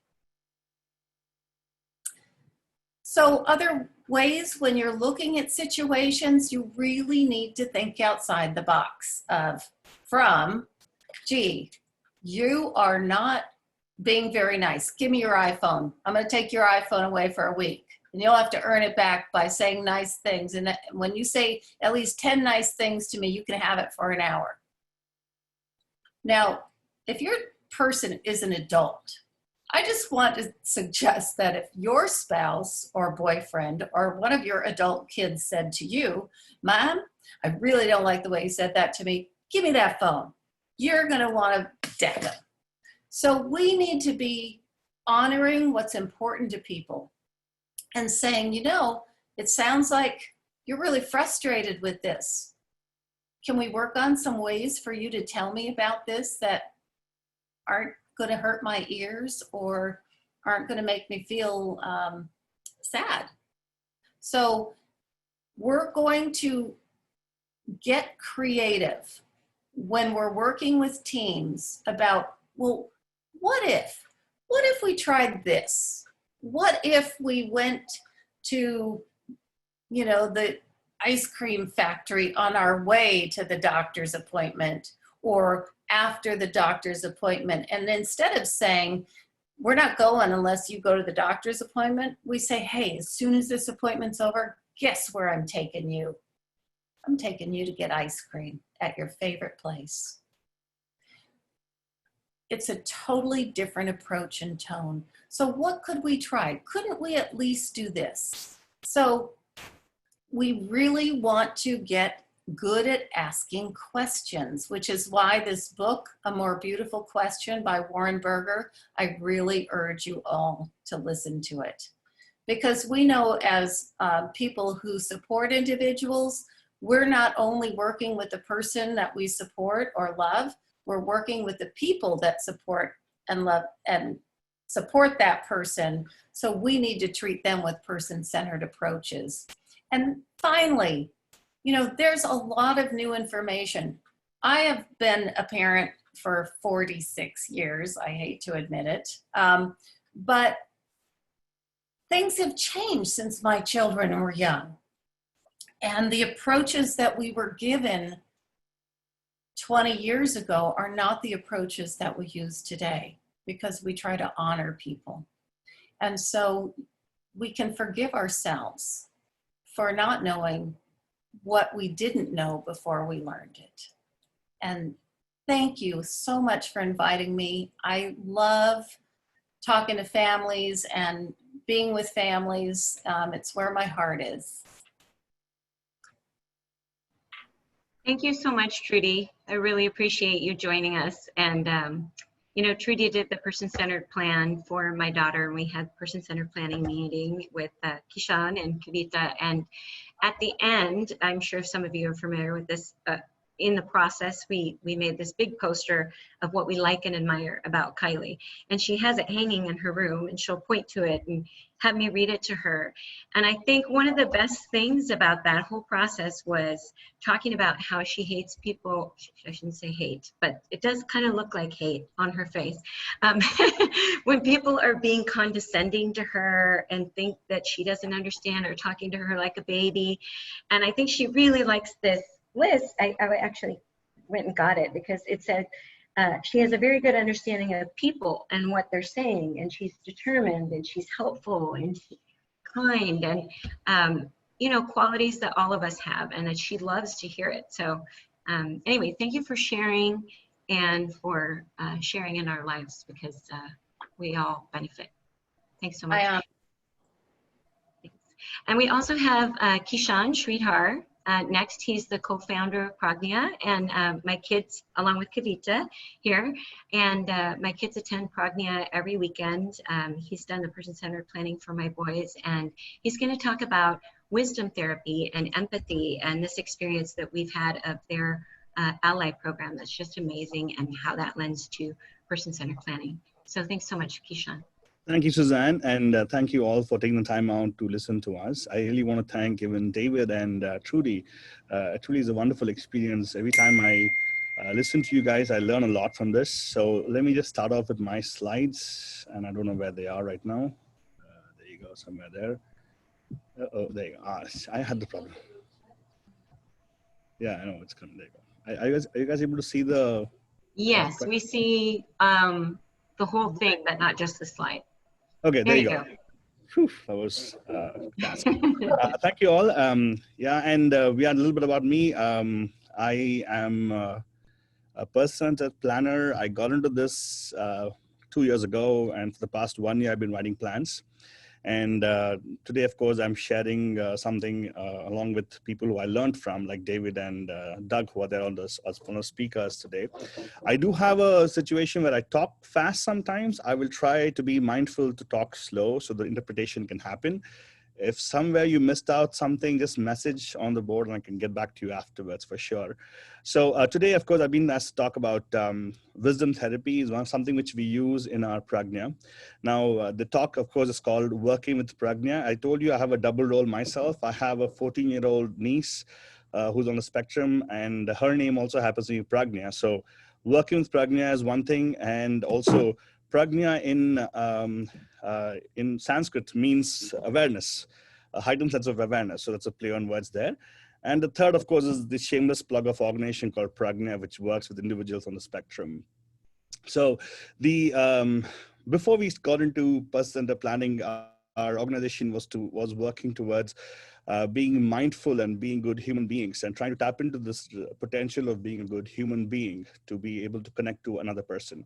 So other ways when you're looking at situations, you really need to think outside the box from, gee, you are not being very nice. Give me your iPhone. I'm going to take your iPhone away for a week. And you'll have to earn it back by saying nice things. And when you say at least 10 nice things to me, you can have it for an hour. Now, if your person is an adult, I just want to suggest that if your spouse or boyfriend or one of your adult kids said to you, Mom, I really don't like the way you said that to me. Give me that phone. You're going to want to deck them. So we need to be honoring what's important to people and saying, you know, it sounds like you're really frustrated with this. Can we work on some ways for you to tell me about this that aren't going to hurt my ears or aren't going to make me feel sad? So we're going to get creative when we're working with teams about, well, what if we tried this? What if we went to, you know, the ice cream factory on our way to the doctor's appointment or after the doctor's appointment? And instead of saying, we're not going unless you go to the doctor's appointment, we say, hey, as soon as this appointment's over, guess where I'm taking you? I'm taking you to get ice cream at your favorite place. It's a totally different approach and tone. So what could we try? Couldn't we at least do this? So we really want to get good at asking questions, which is why this book, A More Beautiful Question by Warren Berger, I really urge you all to listen to it. Because we know as people who support individuals, we're not only working with the person that we support or love, we're working with the people that support and love and support that person. So we need to treat them with person-centered approaches. And finally, you know, there's a lot of new information. I have been a parent for 46 years. I hate to admit it. But things have changed since my children were young. And the approaches that we were given 20 years ago are not the approaches that we use today because we try to honor people. And so we can forgive ourselves for not knowing what we didn't know before we learned it. And thank you so much for inviting me. I love talking to families and being with families. It's where my heart is. Thank you so much, Trudy. I really appreciate you joining us. And, you know, Trudy did the person-centered plan for my daughter, and we had person-centered planning meeting with Kishan and Kavita. And at the end, I'm sure some of you are familiar with this, in the process, we made this big poster of what we like and admire about Kylie. And she has it hanging in her room, and she'll point to it and have me read it to her. And I think one of the best things about that whole process was talking about how she hates people. I shouldn't say hate, but it does kind of look like hate on her face. When people are being condescending to her and think that she doesn't understand, or talking to her like a baby. And I think she really likes this list. I actually went and got it because it said she has a very good understanding of people and what they're saying, and she's determined, and she's helpful, and she's kind, and you know, qualities that all of us have, and that she loves to hear it. So anyway, thank you for sharing, and for sharing in our lives, because we all benefit. Thanks so much. Thanks. And we also have Kishan Sreedhar. Next, he's the co-founder of PRAGNYA, and my kids, along with Kavita here, and my kids attend PRAGNYA every weekend. He's done the person-centered planning for my boys, and he's going to talk about wisdom therapy and empathy, and this experience that we've had of their ally program that's just amazing, and how that lends to person-centered planning. So thanks so much, Kishan. Thank you, Suzanne, and thank you all for taking the time out to listen to us. I really want to thank even David and Trudy. Trudy is a wonderful experience. Every time I listen to you guys, I learn a lot from this. So let me just start off with my slides, and I don't know where they are right now. There you go, somewhere there. Oh, there you go. I had the problem. Yeah, I know it's coming. There you go. Are you guys able to see the? Yes, we see the whole thing, but not just the slide. Okay, there you go. Whew, that was task. Thank you all. Yeah, and we are a little bit about me. I am a person-centered planner. I got into this 2 years ago, and for the past 1 year, I've been writing plans. And today, of course, I'm sharing something along with people who I learned from, like David and Doug, who are there on this as one of the speakers today. I do have a situation where I talk fast sometimes. I will try to be mindful to talk slow so the interpretation can happen. If somewhere you missed out something, just message on the board and I can get back to you afterwards for sure. So today, of course, I've been asked to talk about wisdom therapy is something which we use in our PRAGNYA. Now, the talk, of course, is called Working with PRAGNYA. I told you I have a double role myself. I have a 14-year-old niece who's on the spectrum, and her name also happens to be PRAGNYA. So working with PRAGNYA is one thing, and also PRAGNYA in Sanskrit means awareness, a heightened sense of awareness. So that's a play on words there. And the third, of course, is the shameless plug of organization called PRAGNYA, which works with individuals on the spectrum. So the before we got into person-centered planning, our organization was working towards being mindful and being good human beings, and trying to tap into this potential of being a good human being to be able to connect to another person.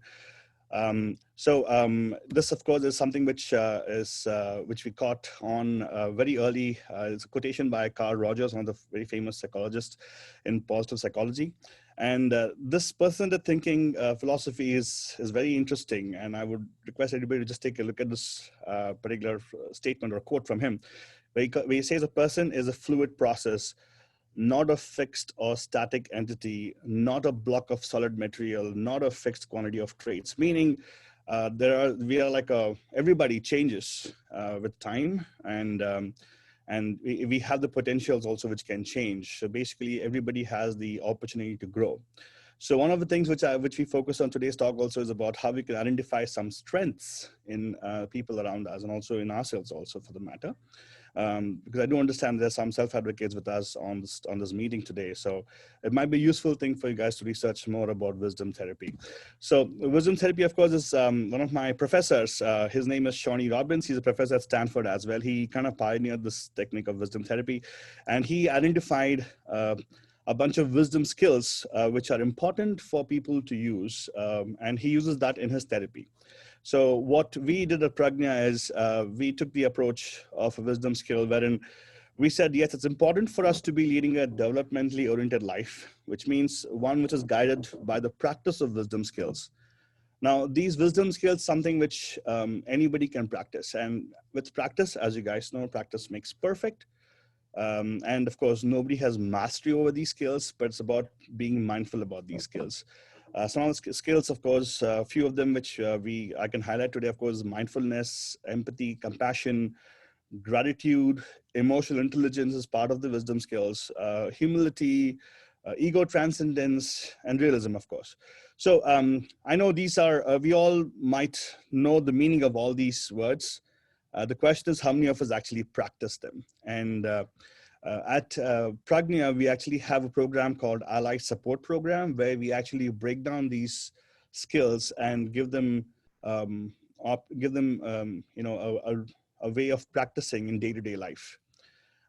This, of course, is something which we caught on very early. It's a quotation by Carl Rogers, one of the very famous psychologists in positive psychology. And this person-centered thinking philosophy is very interesting. And I would request everybody to just take a look at this particular statement or quote from him, where he says a person is a fluid process, not a fixed or static entity, not a block of solid material, not a fixed quantity of traits. Meaning, everybody changes with time, and we have the potentials also which can change. So basically, everybody has the opportunity to grow. So one of the things which we focus on today's talk also is about how we can identify some strengths in people around us, and also in ourselves also for the matter. because I do understand there's some self-advocates with us on this meeting today. So it might be a useful thing for you guys to research more about wisdom therapy. So wisdom therapy, of course, is one of my professors. His name is Shawnee Robbins. He's a professor at Stanford as well. He kind of pioneered this technique of wisdom therapy, and he identified a bunch of wisdom skills which are important for people to use, and he uses that in his therapy. So what we did at PRAGNYA is we took the approach of a wisdom skill wherein we said, yes, it's important for us to be leading a developmentally oriented life, which means one which is guided by the practice of wisdom skills. Now, these wisdom skills, something which anybody can practice. And with practice, as you guys know, practice makes perfect. And of course, nobody has mastery over these skills, but it's about being mindful about these skills. Some of the skills, of course, a few of them which I can highlight today, of course, mindfulness, empathy, compassion, gratitude, emotional intelligence is part of the wisdom skills, humility, ego transcendence, and realism, of course. So I know these are, we all might know the meaning of all these words. The question is how many of us actually practice them? And at PRAGNYA, we actually have a program called Ally Support Program, where we actually break down these skills and give them, you know, a way of practicing in day-to-day life.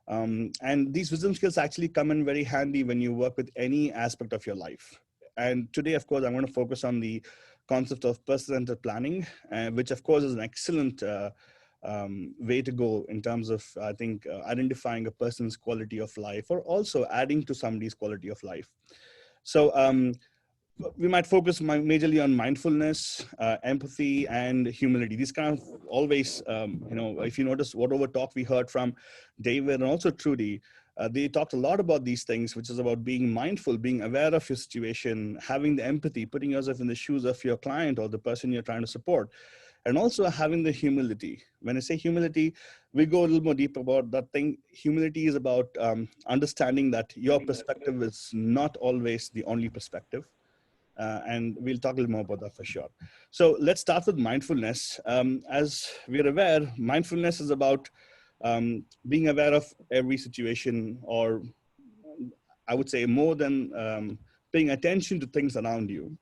And these wisdom skills actually come in very handy when you work with any aspect of your life. And today, of course, I'm going to focus on the concept of person-centered planning, which of course is an excellent way to go in terms of, I think, identifying a person's quality of life or also adding to somebody's quality of life. So we might focus majorly on mindfulness, empathy, and humility. These kind of always, you know, if you notice whatever talk we heard from David and also Trudy, they talked a lot about these things, which is about being mindful, being aware of your situation, having the empathy, putting yourself in the shoes of your client or the person you're trying to support, and also having the humility. When I say humility, we go a little more deep about that thing. Humility is about understanding that your perspective is not always the only perspective. And we'll talk a little more about that for sure. So let's start with mindfulness. As we're aware, mindfulness is about being aware of every situation, or I would say more than paying attention to things around you.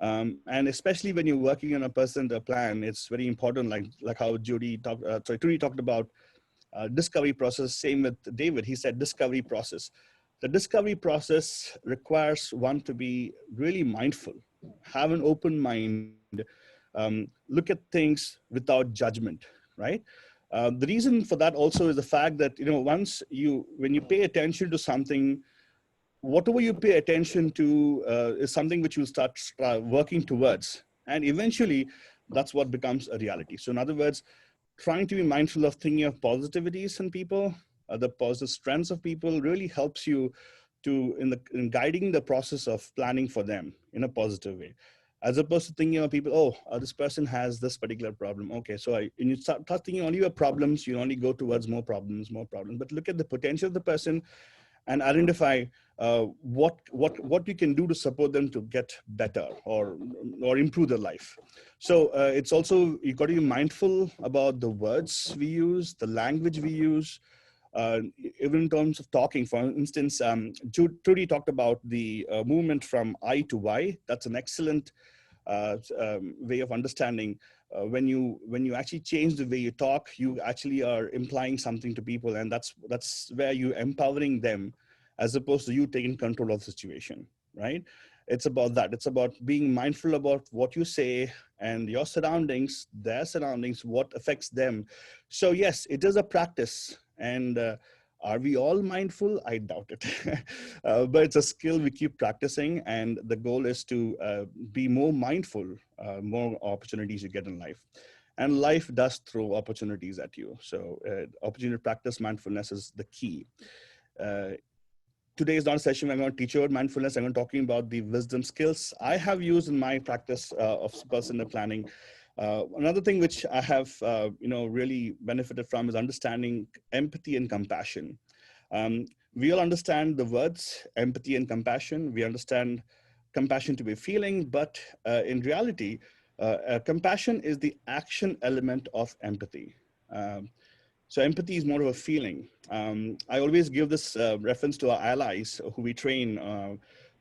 And especially when you're working on a person-centered plan, it's very important, like how Trudy talked about discovery process. Same with David, he said discovery process. The discovery process requires one to be really mindful, have an open mind, look at things without judgment, right? The reason for that also is the fact that, you know, when you pay attention to something, whatever you pay attention to is something which you start working towards. And eventually, that's what becomes a reality. So in other words, trying to be mindful of thinking of positivities in people, the positive strengths of people really helps you in guiding the process of planning for them in a positive way. As opposed to thinking of people, oh, this person has this particular problem. Okay, so and you start thinking only about problems, you only go towards more problems. But look at the potential of the person and identify what you can do to support them to get better or improve their life. So it's also, you've got to be mindful about the words we use, the language we use, even in terms of talking. For instance, Trudy talked about the movement from I to Y. That's an excellent way of understanding. When you actually change the way you talk, you actually are implying something to people, and that's where you're empowering them, as opposed to you taking control of the situation, right? It's about that. It's about being mindful about what you say and your surroundings, their surroundings, what affects them. So yes, it is a practice. And are we all mindful? I doubt it. But it's a skill we keep practicing. And the goal is to be more mindful, more opportunities you get in life. And life does throw opportunities at you. So opportunity to practice mindfulness is the key. Today is not a session where I'm going to teach you about mindfulness. I'm going to be talking about the wisdom skills I have used in my practice of person-centered planning. Another thing which I have really benefited from is understanding empathy and compassion. We all understand the words empathy and compassion. We understand compassion to be feeling, but in reality, compassion is the action element of empathy. So empathy is more of a feeling. I always give this reference to our allies who we train,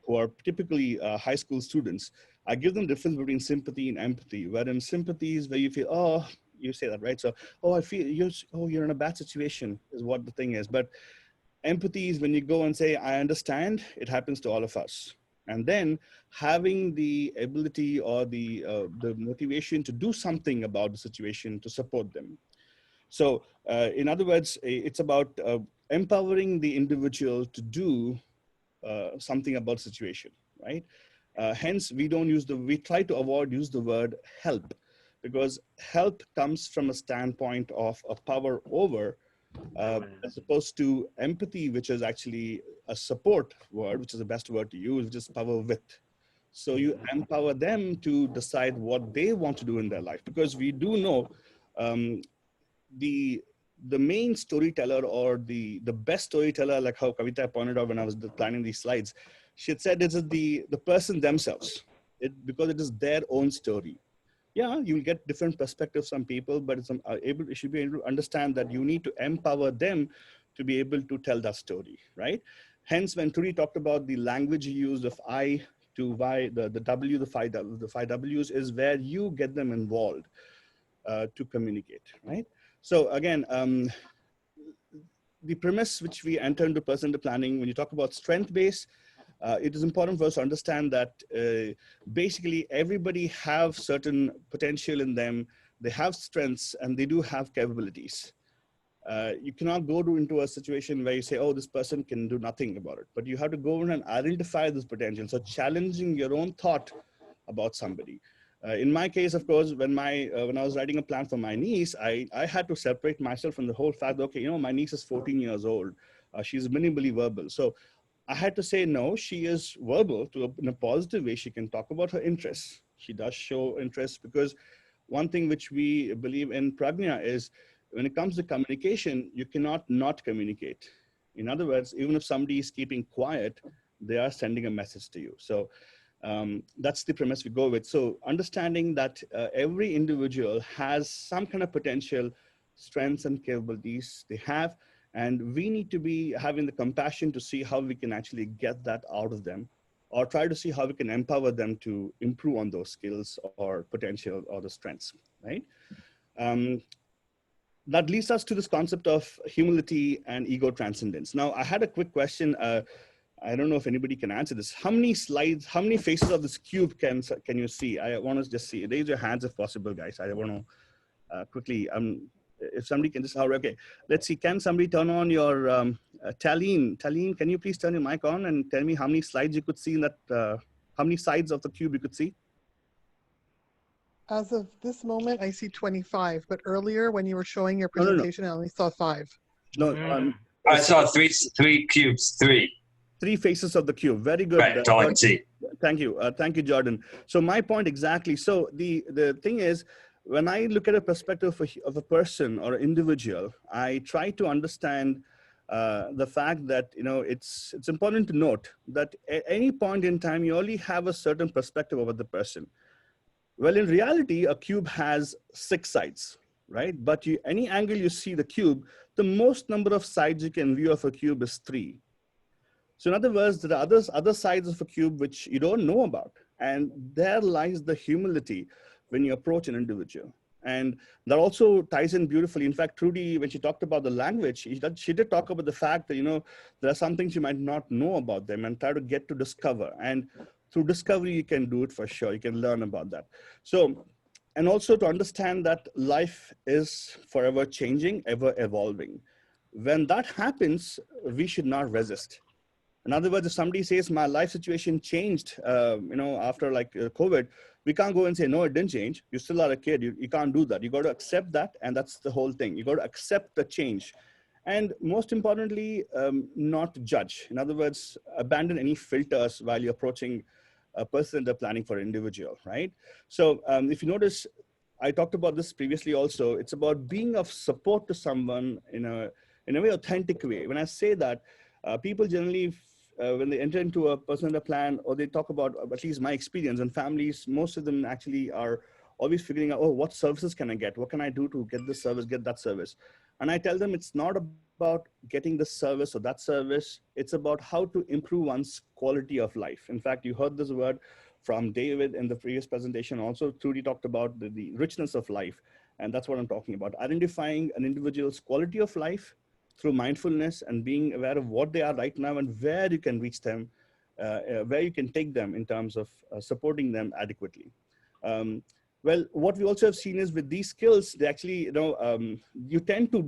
who are typically high school students. I give them the difference between sympathy and empathy, wherein sympathy is where you feel, oh, you say that, right? So, oh, I feel you're in a bad situation is what the thing is. But empathy is when you go and say, I understand, it happens to all of us. And then having the ability or the motivation to do something about the situation to support them. So in other words, it's about empowering the individual to do something about the situation, right? Hence, we try to use the word help, because help comes from a standpoint of a power over, as opposed to empathy, which is actually a support word, which is the best word to use, which is power with. So you empower them to decide what they want to do in their life, because we do know the main storyteller, or the best storyteller, like how Kavita pointed out when I was planning these slides, she had said this is the person themselves, because it is their own story. Yeah, you'll get different perspectives from people, but you should be able to understand that you need to empower them to be able to tell that story, right? Hence, when Trudy talked about the language used of I to Y, the W, the five Ws is where you get them involved to communicate, right? So again, the premise which we enter into personal planning, when you talk about strength-based, it is important for us to understand that basically everybody have certain potential in them, they have strengths, and they do have capabilities. You cannot go into a situation where you say, oh, this person can do nothing about it, but you have to go in and identify this potential. So challenging your own thought about somebody. In my case, of course, when I was writing a plan for my niece, I had to separate myself from the whole fact that, okay, you know, my niece is 14 years old. She's minimally verbal. So I had to say, no, she is verbal in a positive way. She can talk about her interests. She does show interest, because one thing which we believe in PRAGNYA is when it comes to communication, you cannot not communicate. In other words, even if somebody is keeping quiet, they are sending a message to you. So that's the premise we go with. So understanding that every individual has some kind of potential, strengths and capabilities they have, and we need to be having the compassion to see how we can actually get that out of them, or try to see how we can empower them to improve on those skills or potential or the strengths, right? That leads us to this concept of humility and ego transcendence. Now, I had a quick question. I don't know if anybody can answer this. How many slides, how many faces of this cube can you see? I want to just see. Raise your hands if possible, guys. I want to quickly, if somebody can just, okay, let's see. Can somebody turn on your, Taline, can you please turn your mic on and tell me how many slides you could see in that, how many sides of the cube you could see? As of this moment, I see 25, but earlier when you were showing your presentation, I only saw 5. No, I saw three cubes, three. 3 faces of the cube. Very good. Right, that's all I can see. Thank you. Thank you, Jordan. So my point exactly. So the thing is, when I look at a perspective of a person or an individual, I try to understand the fact that, you know, it's important to note that at any point in time, you only have a certain perspective over the person. Well, in reality, a cube has 6 sides, right? But any angle you see the cube, the most number of sides you can view of a cube is 3. So in other words, there are other sides of a cube which you don't know about. And there lies the humility when you approach an individual. And that also ties in beautifully. In fact, Trudy, when she talked about the language, she did talk about the fact that, you know, there are some things you might not know about them and try to get to discover. And through discovery, you can do it for sure. You can learn about that. So, and also to understand that life is forever changing, ever evolving. When that happens, we should not resist. In other words, if somebody says my life situation changed, you know, after like COVID, we can't go and say, no, it didn't change. You still are a kid. You can't do that. You got to accept that. And that's the whole thing. You got to accept the change. And most importantly, not judge. In other words, abandon any filters while you're approaching a person they're planning for an individual, right? So if you notice, I talked about this previously also. It's about being of support to someone in a very authentic way. When I say that, people generally, when they enter into a personal plan, or they talk about, at least my experience, and families, most of them actually are always figuring out, oh, what services can I get? What can I do to get this service, get that service? And I tell them it's not about getting the service or that service. It's about how to improve one's quality of life. In fact, you heard this word from David in the previous presentation. Also, Trudy talked about the richness of life. And that's what I'm talking about. Identifying an individual's quality of life through mindfulness and being aware of what they are right now and where you can reach them, where you can take them in terms of supporting them adequately. Well, what we also have seen is with these skills, they actually, you tend to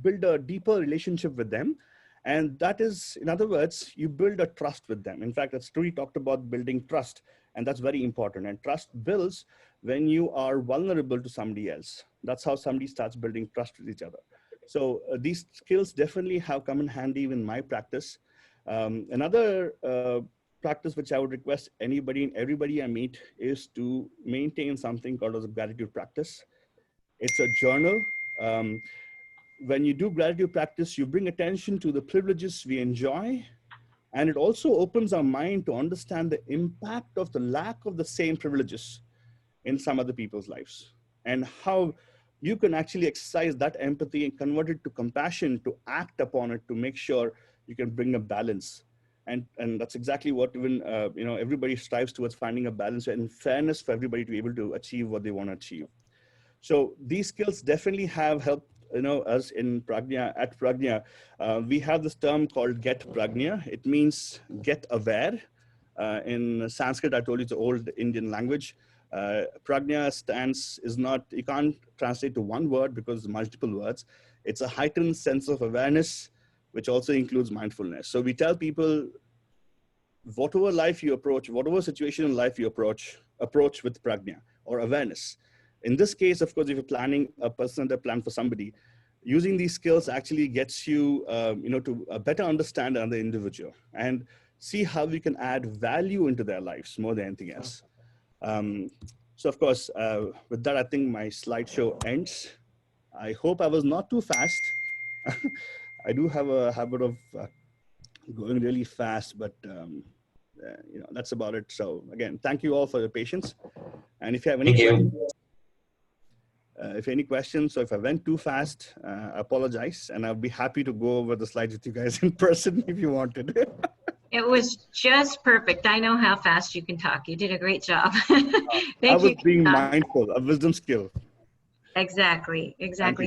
build a deeper relationship with them. And that is, in other words, you build a trust with them. In fact, as Trudy talked about building trust, and that's very important. And trust builds when you are vulnerable to somebody else. That's how somebody starts building trust with each other. So these skills definitely have come in handy in my practice. Another practice which I would request anybody and everybody I meet is to maintain something called as a gratitude practice. It's a journal. When you do gratitude practice, you bring attention to the privileges we enjoy, and it also opens our mind to understand the impact of the lack of the same privileges in some other people's lives, and how you can actually exercise that empathy and convert it to compassion, to act upon it, to make sure you can bring a balance. And that's exactly what even, everybody strives towards, finding a balance and fairness for everybody to be able to achieve what they want to achieve. So these skills definitely have helped, us in PRAGNYA. At PRAGNYA, we have this term called Get PRAGNYA. It means get aware. In Sanskrit, I told you it's an old Indian language. PRAGNYA you can't translate to one word because it's multiple words. It's a heightened sense of awareness, which also includes mindfulness. So we tell people, whatever life you approach, whatever situation in life you approach with PRAGNYA or awareness. In this case, of course, if you're planning a personal plan for somebody, using these skills actually gets you, to better understand another individual and see how we can add value into their lives more than anything else. So of course, with that, I think my slideshow ends. I hope I was not too fast. I do have a habit of going really fast, but that's about it. So again, thank you all for your patience. And if you have any questions, or if I went too fast, I apologize, and I'll be happy to go over the slides with you guys in person if you wanted. It was just perfect. I know how fast you can talk. You did a great job. I was being mindful, a wisdom skill. Exactly.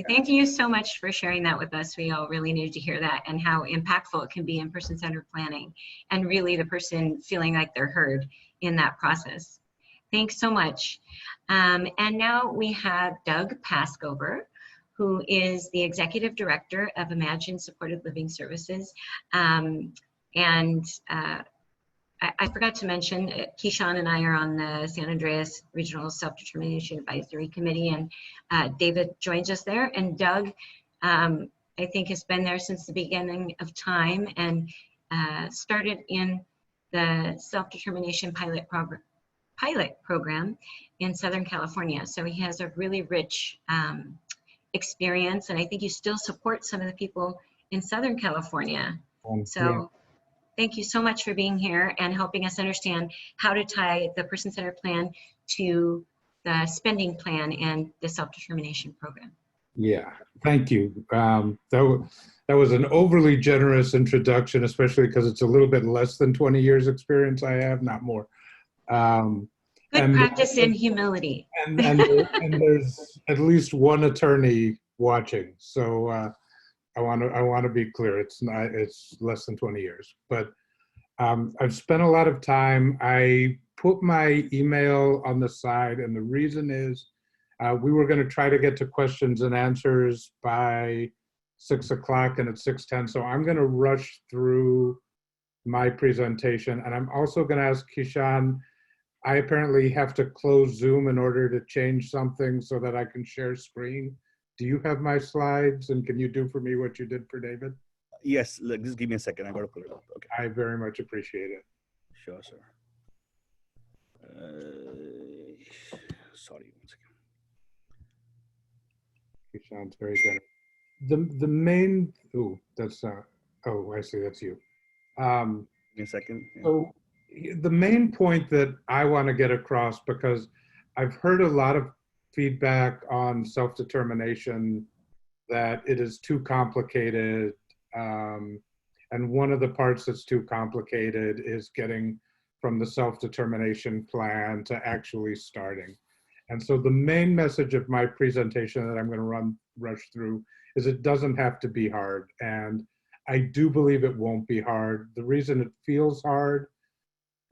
Thank you so much for sharing that with us. We all really needed to hear that, and how impactful it can be in person-centered planning, and really the person feeling like they're heard in that process. Thanks so much. And now we have Doug Pascover, who is the Executive Director of Imagine Supported Living Services. I forgot to mention, Kishan and I are on the San Andreas Regional Self-Determination Advisory Committee, and David joins us there. And Doug, I think, has been there since the beginning of time, and started in the self-determination pilot program in Southern California. So he has a really rich experience, and I think you still support some of the people in Southern California. So thank you so much for being here and helping us understand how to tie the person-centered plan to the spending plan and the self-determination program. Yeah, thank you. That was an overly generous introduction, especially because it's a little bit less than 20 years experience I have, not more. Good practice in humility. And there's at least one attorney watching, so I want to be clear. It's less than 20 years, but I've spent a lot of time. I put my email on the side, and the reason is we were going to try to get to questions and answers by 6 o'clock, and it's 6:10. So I'm going to rush through my presentation, and I'm also going to ask Kishan. I apparently have to close Zoom in order to change something so that I can share screen. Do you have my slides, and can you do for me what you did for David? Yes, just give me a second. I got to pull it up. Okay. I very much appreciate it. Sure, sir. Sorry, one second. Kishan's very generous. The main, that's, I see, that's you. Give me a second. Yeah. So the main point that I want to get across, because I've heard a lot of feedback on self-determination that it is too complicated. And one of the parts that's too complicated is getting from the self-determination plan to actually starting. And so the main message of my presentation that I'm going to rush through is it doesn't have to be hard. And I do believe it won't be hard. The reason it feels hard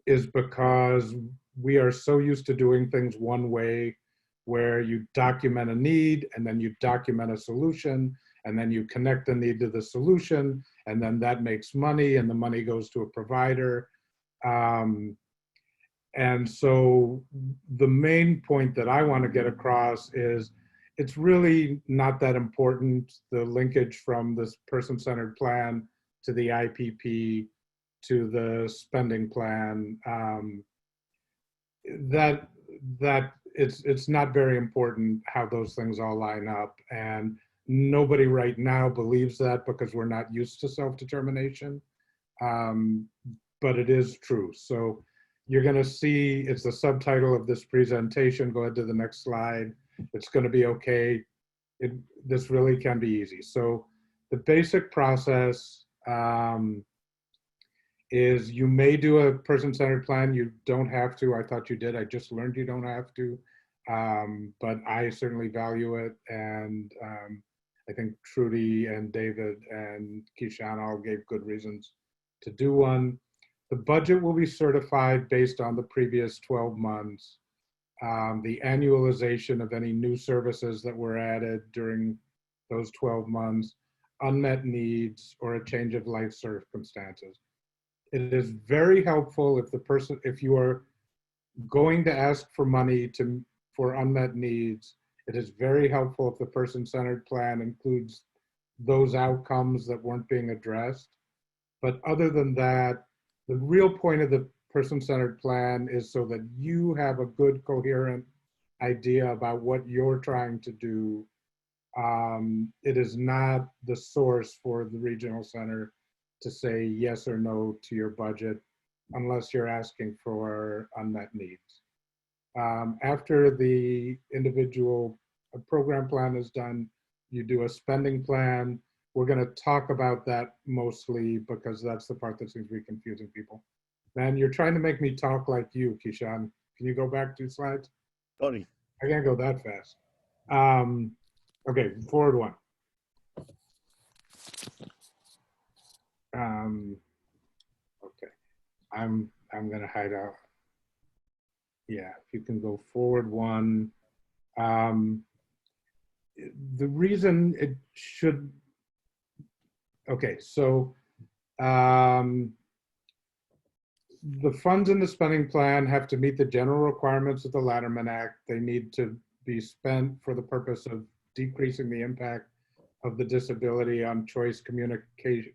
is because we are so used to doing things one way, where you document a need and then you document a solution and then you connect the need to the solution and then that makes money and the money goes to a provider. And so the main point that I want to get across is it's really not that important, the linkage from this person-centered plan to the IPP to the spending plan. That it's not very important how those things all line up. And nobody right now believes that because we're not used to self-determination. But it is true. So you're going to see, it's the subtitle of this presentation. Go ahead to the next slide. It's going to be okay. This really can be easy. So the basic process is you may do a person-centered plan. You don't have to. I thought you did. I just learned you don't have to. But I certainly value it. And I think Trudy and David and Kishan all gave good reasons to do one. The budget will be certified based on the previous 12 months. The annualization of any new services that were added during those 12 months, unmet needs, or a change of life circumstances. It is very helpful if you are going to ask for money for unmet needs, it is very helpful if the person-centered plan includes those outcomes that weren't being addressed. But other than that, the real point of the person-centered plan is so that you have a good, coherent idea about what you're trying to do. It is not the source for the regional center to say yes or no to your budget unless you're asking for unmet needs. After the individual program plan is done, you do a spending plan. We're going to talk about that mostly because that's the part that seems to be confusing people. Man, you're trying to make me talk like you, Kishan. Can you go back 2 slides? Sorry. I can't go that fast. Okay, forward one. Okay, I'm gonna hide out. Yeah, if you can go forward one. The reason it should, okay, so the funds in the spending plan have to meet the general requirements of the Latterman Act. They need to be spent for the purpose of decreasing the impact of the disability on choice, communication,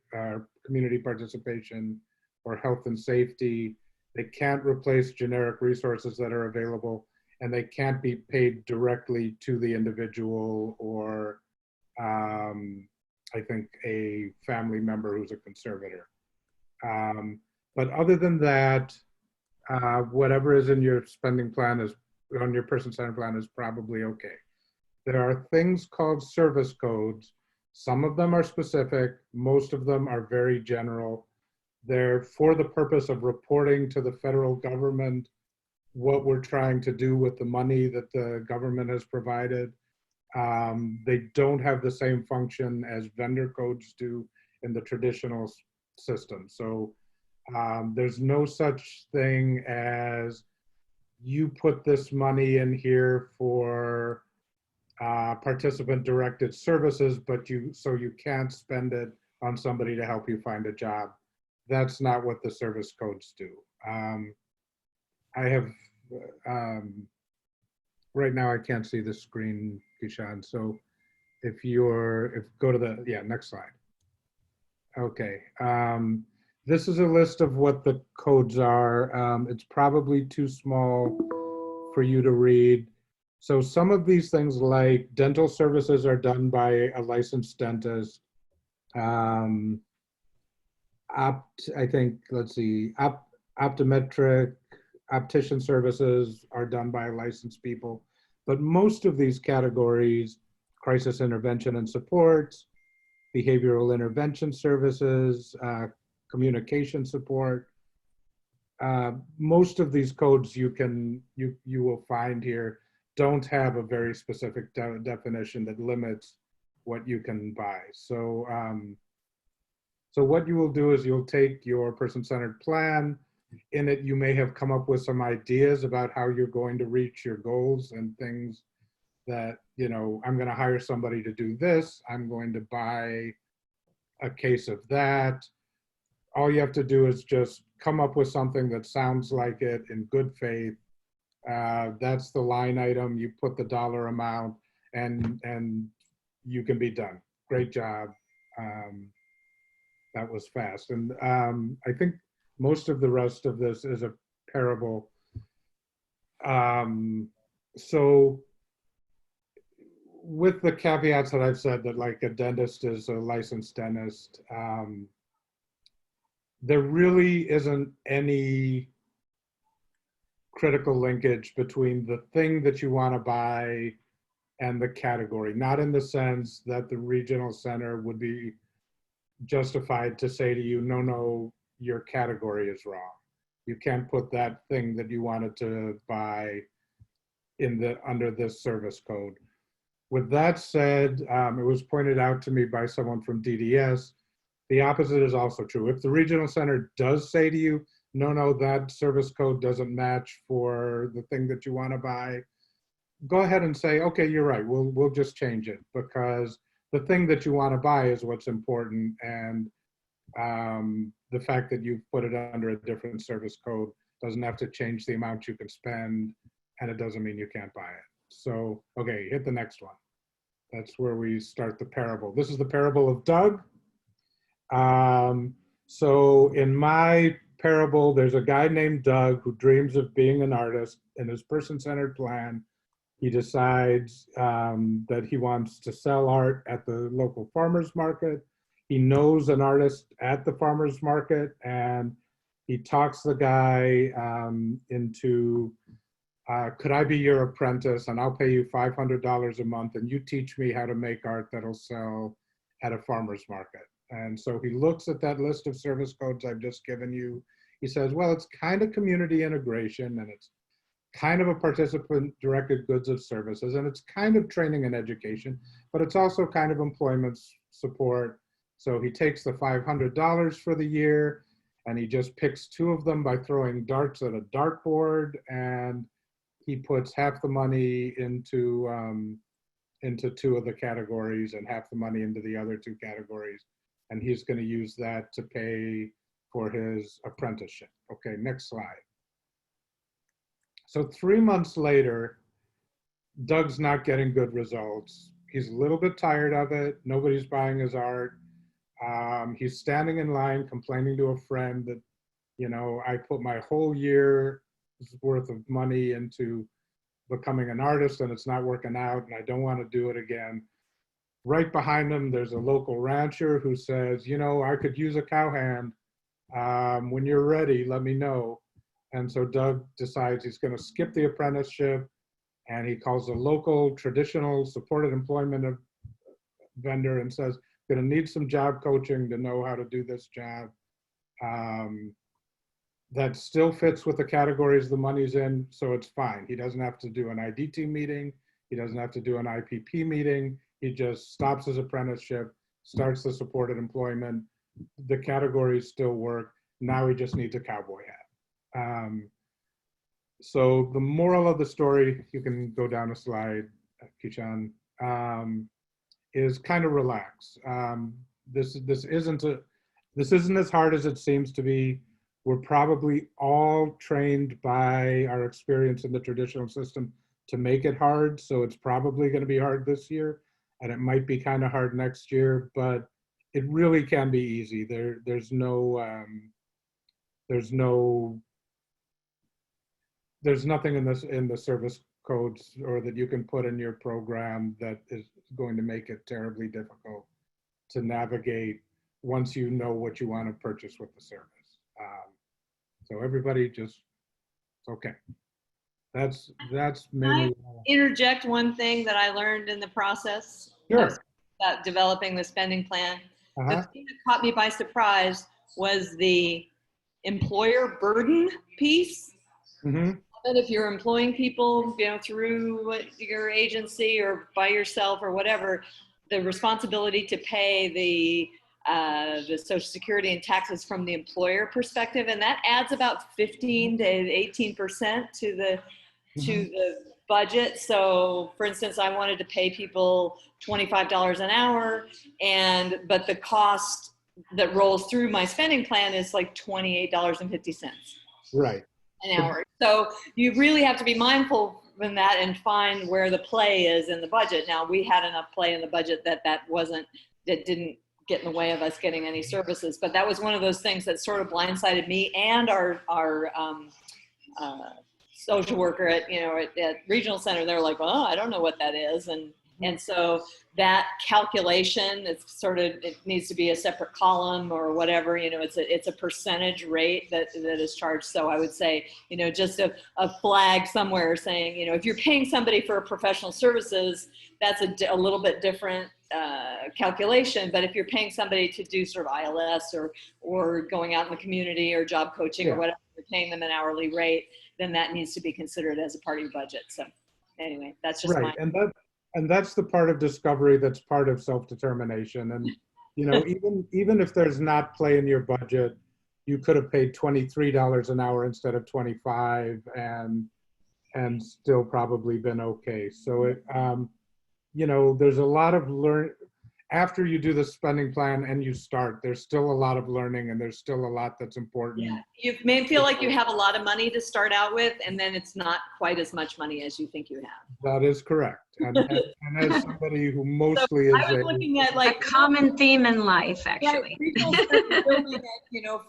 community participation, or health and safety. They can't replace generic resources that are available, and they can't be paid directly to the individual or I think a family member who's a conservator. But other than that, whatever is in your spending plan is, on your person-centered plan is probably okay. There are things called service codes. Some of them are specific, most of them are very general. They're for the purpose of reporting to the federal government what we're trying to do with the money that the government has provided. They don't have the same function as vendor codes do in the traditional system. So there's no such thing as you put this money in here for participant directed services, but you can't spend it on somebody to help you find a job. That's not what the service codes do. I have, right now I can't see the screen, Kishan. So go to the, yeah, next slide. Okay. This is a list of what the codes are. It's probably too small for you to read. So some of these things like dental services are done by a licensed dentist. I think, let's see, optometric, optician services are done by licensed people. But most of these categories crisis intervention and support, behavioral intervention services, communication support. Most of these codes you will find here don't have a very specific definition that limits what you can buy. So, so what you will do is you'll take your person-centered plan. In it, you may have come up with some ideas about how you're going to reach your goals and things that, you know, I'm going to hire somebody to do this. I'm going to buy a case of that. All you have to do is just come up with something that sounds like it in good faith. That's the line item. You put the dollar amount, and you can be done. Great job. That was fast. And I think most of the rest of this is a parable. So with the caveats that I've said, that like a dentist is a licensed dentist, there really isn't any critical linkage between the thing that you want to buy and the category. Not in the sense that the regional center would be justified to say to you, no, your category is wrong. You can't put that thing that you wanted to buy in under this service code. With that said, it was pointed out to me by someone from DDS, the opposite is also true. If the regional center does say to you, no, that service code doesn't match for the thing that you want to buy, go ahead and say, okay, you're right, we'll just change it, because the thing that you want to buy is what's important, and the fact that you put it under a different service code doesn't have to change the amount you can spend, and it doesn't mean you can't buy it. So, okay, hit the next one. That's where we start the parable. This is the parable of Doug. So in my parable, there's a guy named Doug who dreams of being an artist. In his person-centered plan, he decides that he wants to sell art at the local farmer's market. He knows an artist at the farmer's market, and he talks the guy into, could I be your apprentice, and I'll pay you $500 a month, and you teach me how to make art that'll sell at a farmer's market. And so he looks at that list of service codes I've just given you. He says, well, it's kind of community integration, and it's kind of a participant-directed goods and services, and it's kind of training and education, but it's also kind of employment support. So he takes the $500 for the year, and he just picks two of them by throwing darts at a dartboard, and he puts half the money into two of the categories and half the money into the other two categories. And he's going to use that to pay for his apprenticeship. Okay, next slide. So 3 months later, Doug's not getting good results. He's a little bit tired of it. Nobody's buying his art. He's standing in line complaining to a friend that, you know, I put my whole year's worth of money into becoming an artist and it's not working out, and I don't want to do it again. Right behind him, there's a local rancher who says, you know, I could use a cowhand. When you're ready, let me know. And so Doug decides he's going to skip the apprenticeship, and he calls a local traditional supported employment vendor and says, going to need some job coaching to know how to do this job. That still fits with the categories the money's in, so it's fine. He doesn't have to do an IDT meeting. He doesn't have to do an IPP meeting. He just stops his apprenticeship, starts the supported employment. The categories still work. Now he just needs a cowboy hat. So the moral of the story, you can go down a slide, Kishan, is kind of relax. This isn't as hard as it seems to be. We're probably all trained by our experience in the traditional system to make it hard. So it's probably going to be hard this year, and it might be kind of hard next year, but it really can be easy. There's nothing in the service codes or that you can put in your program that is going to make it terribly difficult to navigate once you know what you want to purchase with the service. So everybody just, it's okay. That's Can mainly. I interject one thing that I learned in the process Sure. of developing the spending plan? Uh-huh. The thing that caught me by surprise was the employer burden piece. Mm-hmm. That if you're employing people, you know, through your agency or by yourself or whatever, the responsibility to pay the Social Security and taxes from the employer perspective, and that adds about 15 to 18% to the budget. So, for instance, I wanted to pay people $25 an hour, but the cost that rolls through my spending plan is like $28.50. Right. An hour. So you really have to be mindful in that and find where the play is in the budget. Now, we had enough play in the budget that didn't get in the way of us getting any services, but that was one of those things that sort of blindsided me and our social worker at regional center. They're like, well, I don't know what that is. And so that calculation, it needs to be a separate column or whatever, it's a percentage rate that is charged. So I would say, just a flag somewhere saying, if you're paying somebody for professional services, that's a little bit different calculation. But if you're paying somebody to do sort of ILS or going out in the community or job coaching or whatever, you're paying them an hourly rate, then that needs to be considered as a part of your budget. So anyway, that's just right. And that's the part of discovery that's part of self-determination. And, even if there's not play in your budget, you could have paid $23 an hour instead of 25 and still probably been okay. So there's a lot of after you do the spending plan and you start, there's still a lot of learning and there's still a lot that's important. Yeah, you may feel like you have a lot of money to start out with, and then it's not quite as much money as you think you have. That is correct. And as somebody who mostly I was looking at like a common theme in life, actually. Regional center building at,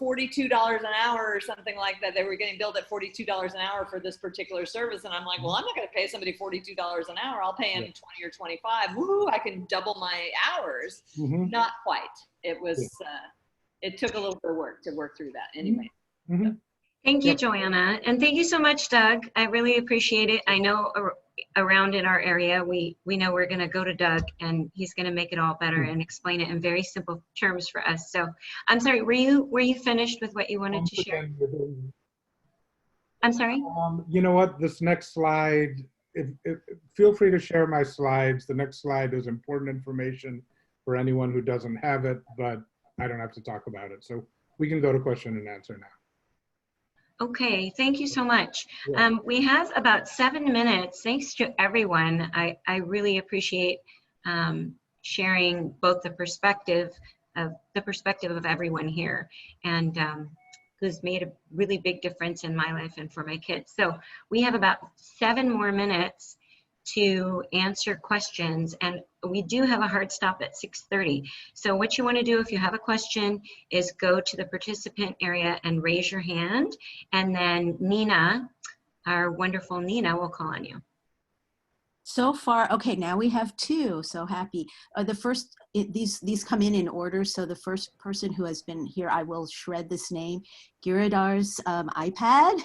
$42 an hour or something like that. They were getting billed at $42 an hour for this particular service, and I'm like, well, I'm not going to pay somebody $42 an hour. I'll pay him 20 or 25. Woo! I can double my hours. Mm-hmm. Not quite. It was. It took a little bit of work to work through that. Anyway. Mm-hmm. Thank you, Joanna. And thank you so much, Doug. I really appreciate it. I know around in our area, we know we're going to go to Doug and he's going to make it all better and explain it in very simple terms for us. So I'm sorry, were you finished with what you wanted to share? I'm sorry? You know what, this next slide, feel free to share my slides. The next slide is important information for anyone who doesn't have it, but I don't have to talk about it. So we can go to question and answer now. Okay, thank you so much. We have about 7 minutes. Thanks to everyone. I really appreciate sharing both the perspective of everyone here, and who's made a really big difference in my life and for my kids. So we have about 7 more minutes to answer questions, and we do have a hard stop at 6:30. So what you want to do if you have a question is go to the participant area and raise your hand, and then Nina, our wonderful Nina, will call on you. So far, okay, now we have 2, so happy. The first, these come in order, so the first person who has been here, I will shred this name, Giridar's iPad.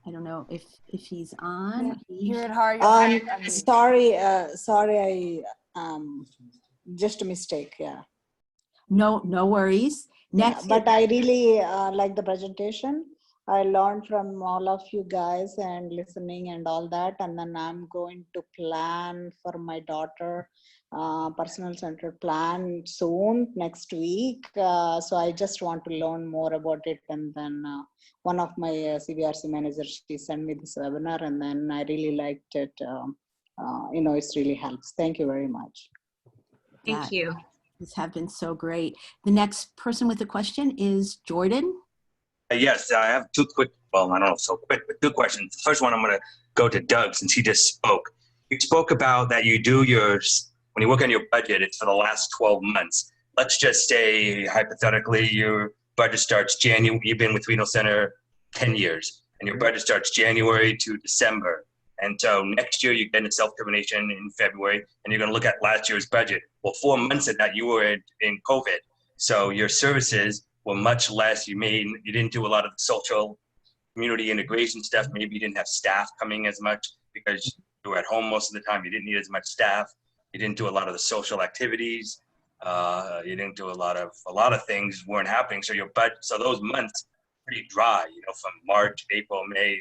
I don't know if he's on. Sorry, just a mistake. Yeah. No worries. Next. Yeah, but I really like the presentation. I learned from all of you guys and listening and all that. And then I'm going to plan for my daughter personal centered plan soon next week. So I just want to learn more about it. And then one of my CBRC managers, she sent me this webinar, and then I really liked it. It's really helps. Thank you very much. Thank you. These have been so great. The next person with a question is Jordan. Yes, I have 2 quick, well, I don't know, so quick, but 2 questions. The first one, I'm going to go to Doug since he just spoke. You spoke about that you do when you work on your budget, it's for the last 12 months. Let's just say, hypothetically, your budget starts January, you've been with Renal Center 10 years, and your budget starts January to December. And so next year you get into self-determination in February, and you're going to look at last year's budget. Well, 4 months of that you were in COVID. So your services were much less. You didn't do a lot of the social community integration stuff. Maybe you didn't have staff coming as much because you were at home most of the time. You didn't need as much staff. You didn't do a lot of the social activities. You didn't do a lot of things weren't happening. So those months pretty dry, from March, April, May,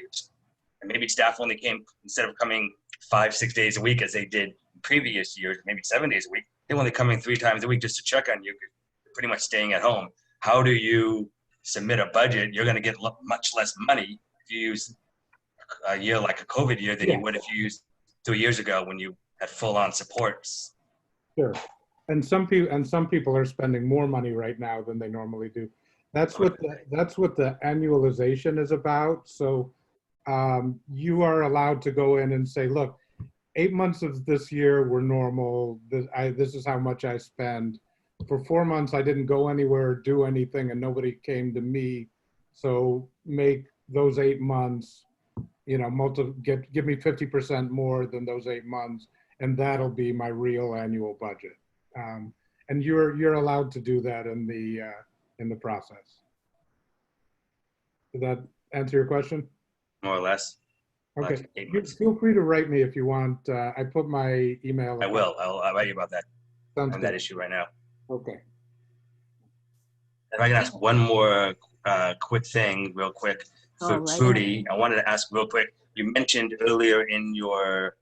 and maybe staff only came, instead of coming 5-6 days a week as they did in previous years, maybe 7 days a week, they were only coming 3 times a week just to check on you. You're pretty much staying at home. How do you submit a budget? You're going to get much less money if you use a year like a COVID year than you would if you used 2 years ago when you had full-on supports. Sure. And some people are spending more money right now than they normally do. That's what the annualization is about. So you are allowed to go in and say, look, 8 months of this year were normal. This is how much I spend. For 4 months, I didn't go anywhere, do anything, and nobody came to me. So make those 8 months, give me 50% more than those 8 months, and that'll be my real annual budget. And you're allowed to do that in the process. Did that answer your question? More or less. Okay. Like Feel free to write me if you want. I put my email. I will. I'll write you about that. Sounds on good. that issue right now. Okay. If I can ask one more quick thing real quick for Trudy. I wanted to ask real quick. You mentioned earlier in your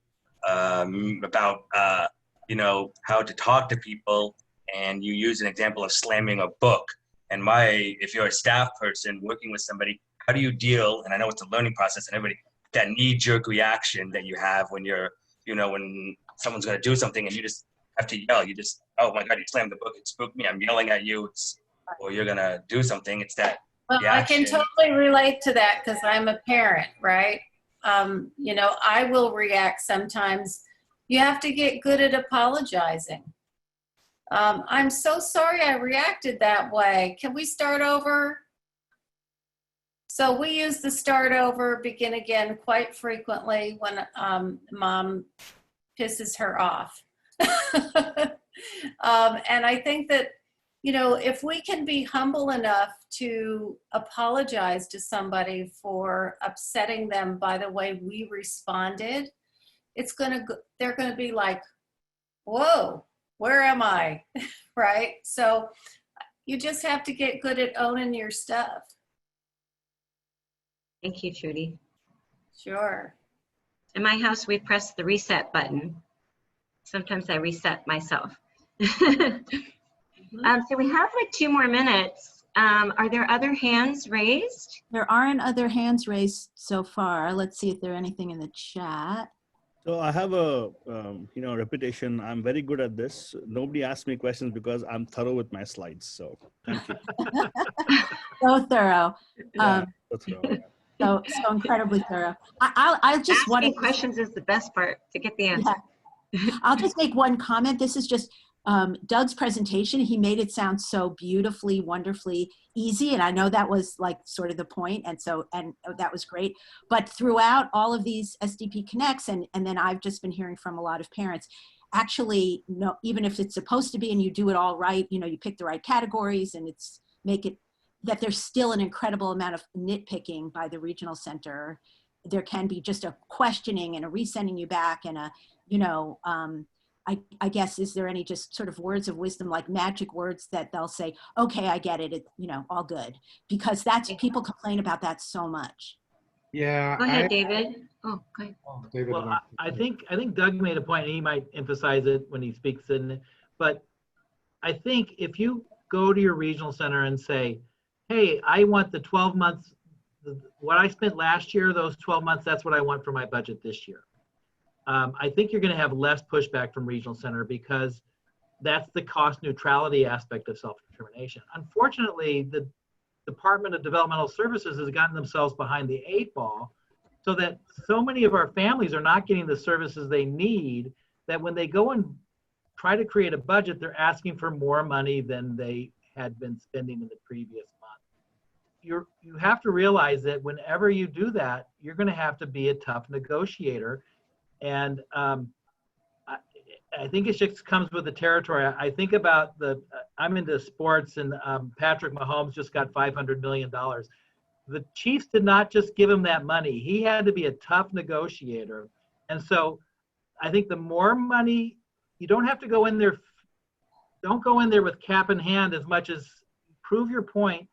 about how to talk to people, and you use an example of slamming a book. And if you're a staff person working with somebody, how do you deal, and I know it's a learning process and everybody, that knee-jerk reaction that you have when when someone's going to do something and you just have to yell. You just, oh my God, you slammed the book, it spooked me, I'm yelling at you, or you're going to do something. It's that reaction. I can totally relate to that because I'm a parent, right? I will react sometimes. You have to get good at apologizing. I'm so sorry I reacted that way. Can we start over? So we use the start over, begin again quite frequently when mom pisses her off. And I think that, if we can be humble enough to apologize to somebody for upsetting them by the way we responded, they're going to be like, whoa, where am I? Right? So you just have to get good at owning your stuff. Thank you, Trudy. Sure. In my house, we press the reset button. Sometimes I reset myself. So we have like 2 more minutes. Are there other hands raised? There aren't other hands raised so far. Let's see if there's anything in the chat. So I have a reputation. I'm very good at this. Nobody asks me questions because I'm thorough with my slides. So thank you. So thorough. Yeah, so thorough. So incredibly thorough. I just want Asking questions is the best part to get the answer. Yeah. I'll just make one comment. This is just Doug's presentation. He made it sound so beautifully, wonderfully easy. And I know that was like sort of the point. And that was great. But throughout all of these SDP Connects, and then I've just been hearing from a lot of parents, actually, no, even if it's supposed to be and you do it all right, you pick the right categories and that there's still an incredible amount of nitpicking by the regional center. There can be just a questioning and a resending you back and I guess, is there any just sort of words of wisdom, like magic words that they'll say, okay, I get it, all good. Because people complain about that so much. Yeah. Go ahead, David. Oh, go ahead. David, Well, I think Doug made a point, and he might emphasize it when he speaks but I think if you go to your regional center and say, hey, I want the 12 months, what I spent last year, those 12 months, that's what I want for my budget this year. I think you're going to have less pushback from regional center because that's the cost neutrality aspect of self-determination. Unfortunately, the Department of Developmental Services has gotten themselves behind the 8 ball so that so many of our families are not getting the services they need, that when they go and try to create a budget, they're asking for more money than they had been spending in the previous month. You have to realize that whenever you do that, you're going to have to be a tough negotiator. And I think it just comes with the territory. I think about I'm into sports, and Patrick Mahomes just got $500 million. The Chiefs did not just give him that money. He had to be a tough negotiator. And so I think the more money, you don't have to go in there, don't go in there with cap in hand as much as prove your point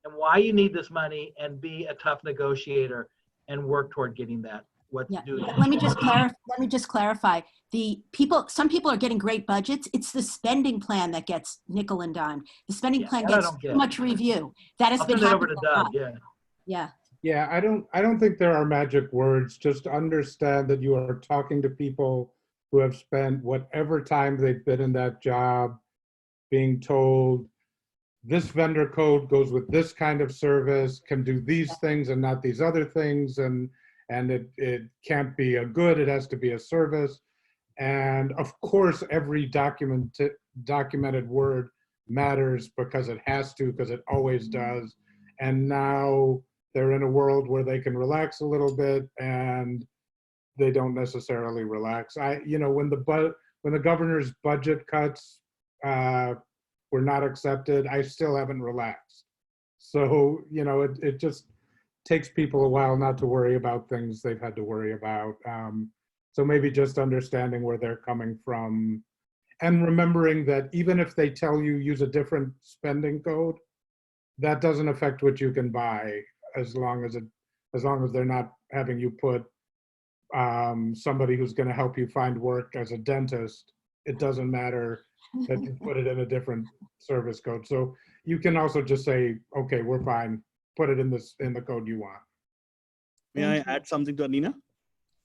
and why you need this money and be a tough negotiator and work toward getting that. What to do. Let me just clarify. Some people are getting great budgets. It's the spending plan that gets nickel and dime. The spending plan gets too much review. That has been happening over to Doug. Yeah. Yeah, I don't think there are magic words. Just understand that you are talking to people who have spent whatever time they've been in that job being told this vendor code goes with this kind of service, can do these things and not these other things, and it can't be a good, it has to be a service. And of course, every documented word matters because it has to, because it always does. And now they're in a world where they can relax a little bit, and they don't necessarily relax. When the governor's budget cuts were not accepted, I still haven't relaxed. So, it just takes people a while not to worry about things they've had to worry about. So maybe just understanding where they're coming from, and remembering that even if they tell you use a different spending code, that doesn't affect what you can buy, as long as they're not having you put somebody who's going to help you find work as a dentist. It doesn't matter that you put it in a different service code. So you can also just say, okay, we're fine. Put it in the code you want. May I add something to Nina?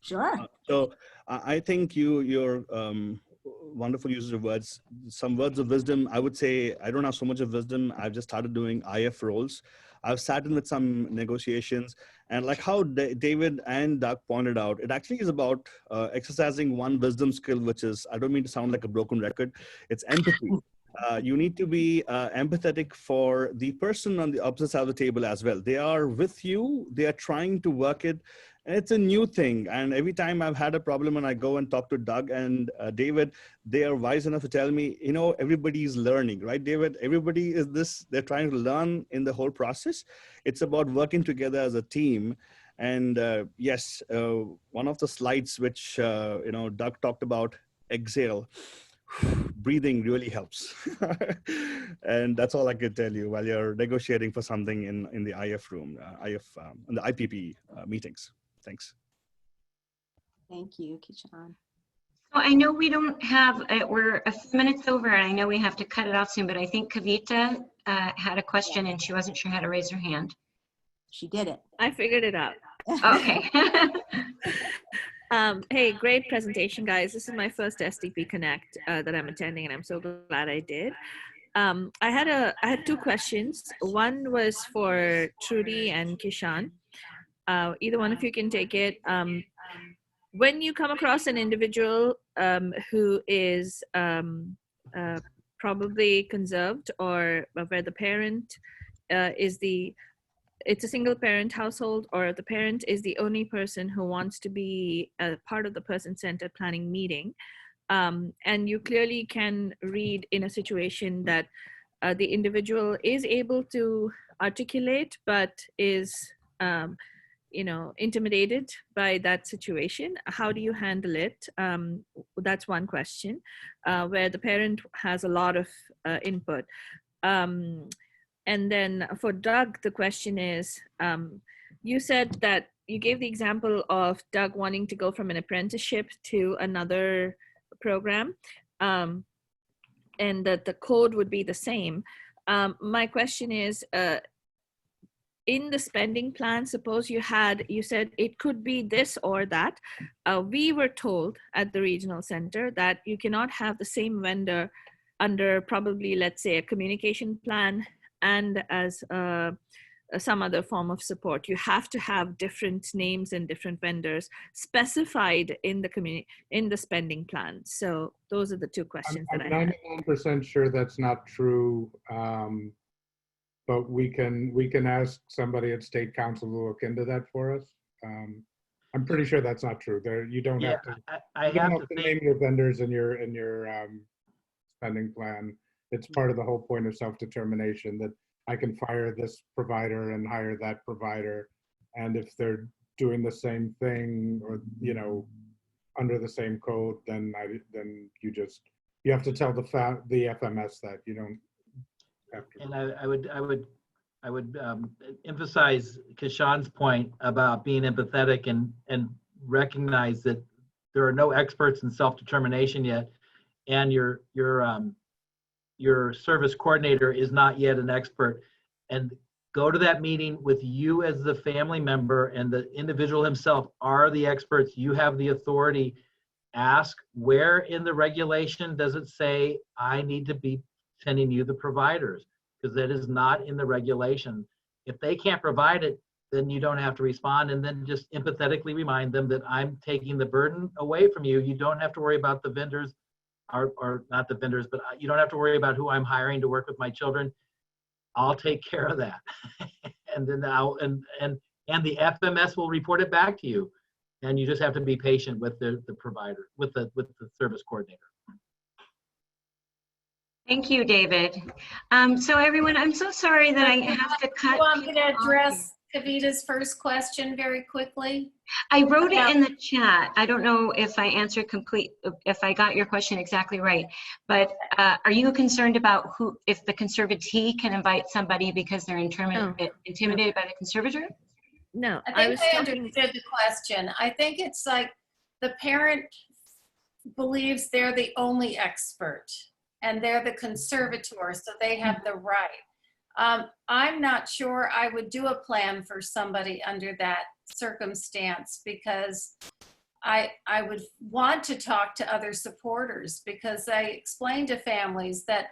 Sure. So I think your wonderful use of words, some words of wisdom. I would say I don't have so much of wisdom. I've just started doing IF roles. I've sat in with some negotiations, and like how David and Doug pointed out, it actually is about exercising one wisdom skill, which is, I don't mean to sound like a broken record, it's empathy. You need to be empathetic for the person on the opposite side of the table as well. They are with you, they are trying to work it. And it's a new thing. And every time I've had a problem and I go and talk to Doug and David, they are wise enough to tell me, everybody's learning, right, David? Everybody is this, they're trying to learn in the whole process. It's about working together as a team. And yes, one of the slides which, Doug talked about, exhale. Breathing really helps. And that's all I could tell you while you're negotiating for something in the IF room, in the IPP meetings. Thanks. Thank you, Kishan. So I know we don't have, we're a few minutes over, and I know we have to cut it out soon, but I think Kavita had a question and she wasn't sure how to raise her hand. She did it. I figured it out. Okay. Hey, great presentation, guys. This is my first SDP Connect that I'm attending, and I'm so glad I did. I had two questions. One was for Trudy and Kishan. Either one of you can take it. When you come across an individual who is probably conserved, or where the parent it's a single parent household, or the parent is the only person who wants to be a part of the person-centered planning meeting, and you clearly can read in a situation that the individual is able to articulate but is intimidated by that situation. How do you handle it? That's one question, where the parent has a lot of input. And then for Doug, the question is, you said that you gave the example of Doug wanting to go from an apprenticeship to another program, and that the code would be the same. My question is, in the spending plan, suppose you said it could be this or that. We were told at the regional center that you cannot have the same vendor under probably, let's say, a communication plan and as some other form of support. You have to have different names and different vendors specified in the spending plan. So those are the two questions that I have. I'm 99% sure that's not true. But we can ask somebody at State Council to look into that for us. I'm pretty sure that's not true. You don't have to. I have to name your vendors in your spending plan. It's part of the whole point of self-determination, that I can fire this provider and hire that provider. And if they're doing the same thing, or, you know, under the same code, then you have to tell the FMS that. You don't have to. And I would emphasize Kishan's point about being empathetic and recognize that there are no experts in self-determination yet, and your service coordinator is not yet an expert. And go to that meeting with you as the family member, and the individual himself are the experts. You have the authority. Ask, where in the regulation does it say I need to be sending you the providers? Because that is not in the regulation. If they can't provide it, then you don't have to respond, and then just empathetically remind them that I'm taking the burden away from you. You don't have to worry about the vendors, or not the vendors, but you don't have to worry about who I'm hiring to work with my children. I'll take care of that. And then and the FMS will report it back to you. And you just have to be patient with the provider, with the service coordinator. Thank you, David. So everyone, I'm so sorry that I have to cut. You want me to address Kavita's first question very quickly? I wrote it in the chat. I don't know if I answered if I got your question exactly right, but are you concerned about if the conservatee can invite somebody because they're intimidated by the conservator? No, I think I understood the question. I think it's like the parent believes they're the only expert and they're the conservator, so they have the right. I'm not sure I would do a plan for somebody under that circumstance, because I would want to talk to other supporters, because I explain to families that,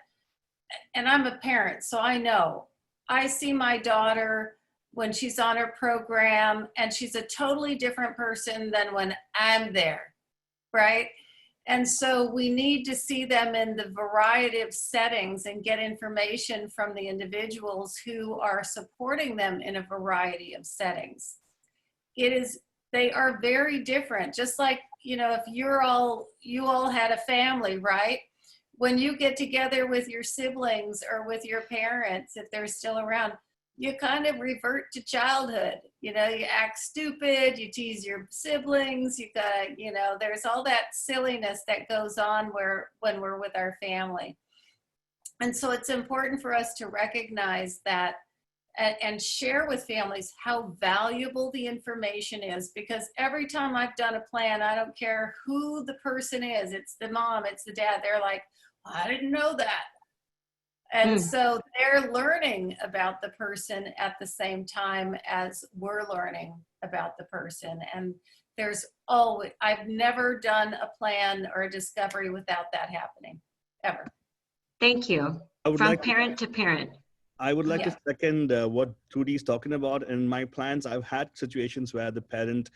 and I'm a parent, so I know, I see my daughter when she's on her program, and she's a totally different person than when I'm there, right? And so we need to see them in the variety of settings and get information from the individuals who are supporting them in a variety of settings. They are very different. Just like, you know, if you all had a family, right? When you get together with your siblings or with your parents, if they're still around, you kind of revert to childhood. You know, you act stupid, you tease your siblings, there's all that silliness that goes on when we're with our family. And so it's important for us to recognize that and share with families how valuable the information is, because every time I've done a plan, I don't care who the person is, it's the mom, it's the dad, they're like, I didn't know that. And so they're learning about the person at the same time as we're learning about the person. And I've never done a plan or a discovery without that happening, ever. Thank you. From parent to parent. I would like to second what Trudy is talking about. In my plans, I've had situations where the parent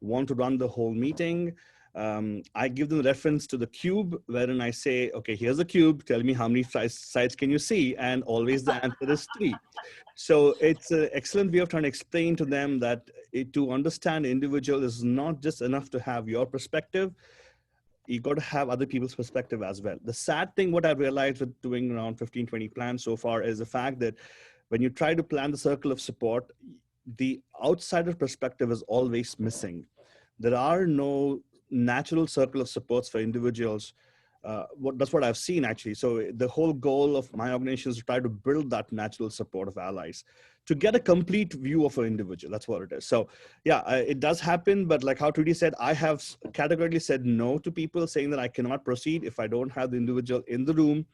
want to run the whole meeting. I give them the reference to the cube, wherein I say, okay, here's a cube, tell me how many sides can you see? And always the answer is 3. So it's an excellent way of trying to explain to them that to understand the individual is not just enough to have your perspective, you got to have other people's perspective as well. The sad thing, what I've realized with doing around 15, 20 plans so far, is the fact that when you try to plan the circle of support, the outsider perspective is always missing. There are no natural circle of supports for individuals. That's what I've seen, actually. So the whole goal of my organization is to try to build that natural support of allies to get a complete view of an individual. That's what it is. So yeah, it does happen. But like how Trudy said, I have categorically said no to people saying that I cannot proceed if I don't have the individual in the room.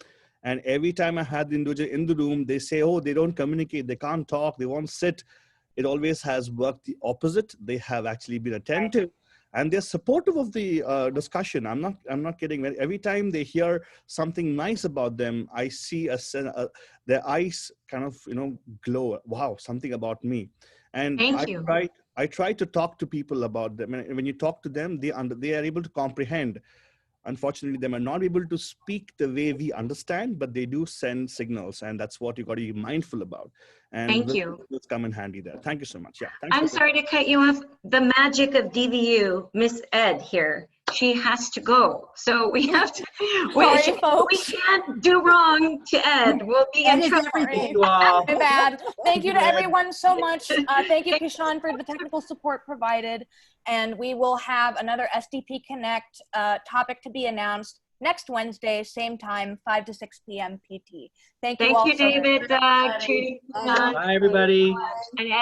And every time I had the individual in the room, they say, oh, they don't communicate, they can't talk, they won't sit. It always has worked the opposite. They have actually been attentive. And they're supportive of the discussion. I'm not kidding. Every time they hear something nice about them, I see their eyes kind of glow. Wow, something about me. And I try to talk to people about them. And when you talk to them, they are able to comprehend. Unfortunately, they might not be able to speak the way we understand, but they do send signals, and that's what you got to be mindful about. And thank you. Let's come in handy there. Thank you so much. Yeah. I'm sorry to cut you off. The magic of DVU, Miss Ed here. she has to go. So we have to, Sorry, we folks. can't do wrong to Ed. We'll be in Ed is trouble. everything. Thank you all. My bad. Thank you to everyone so much. Thank you, Kishan, for the technical support provided. And we will have another SDP Connect topic to be announced next Wednesday, same time, 5 to 6 p.m. PT. Thank you all Thank you, so much. David, Doug, Trudy, Bye, everybody. and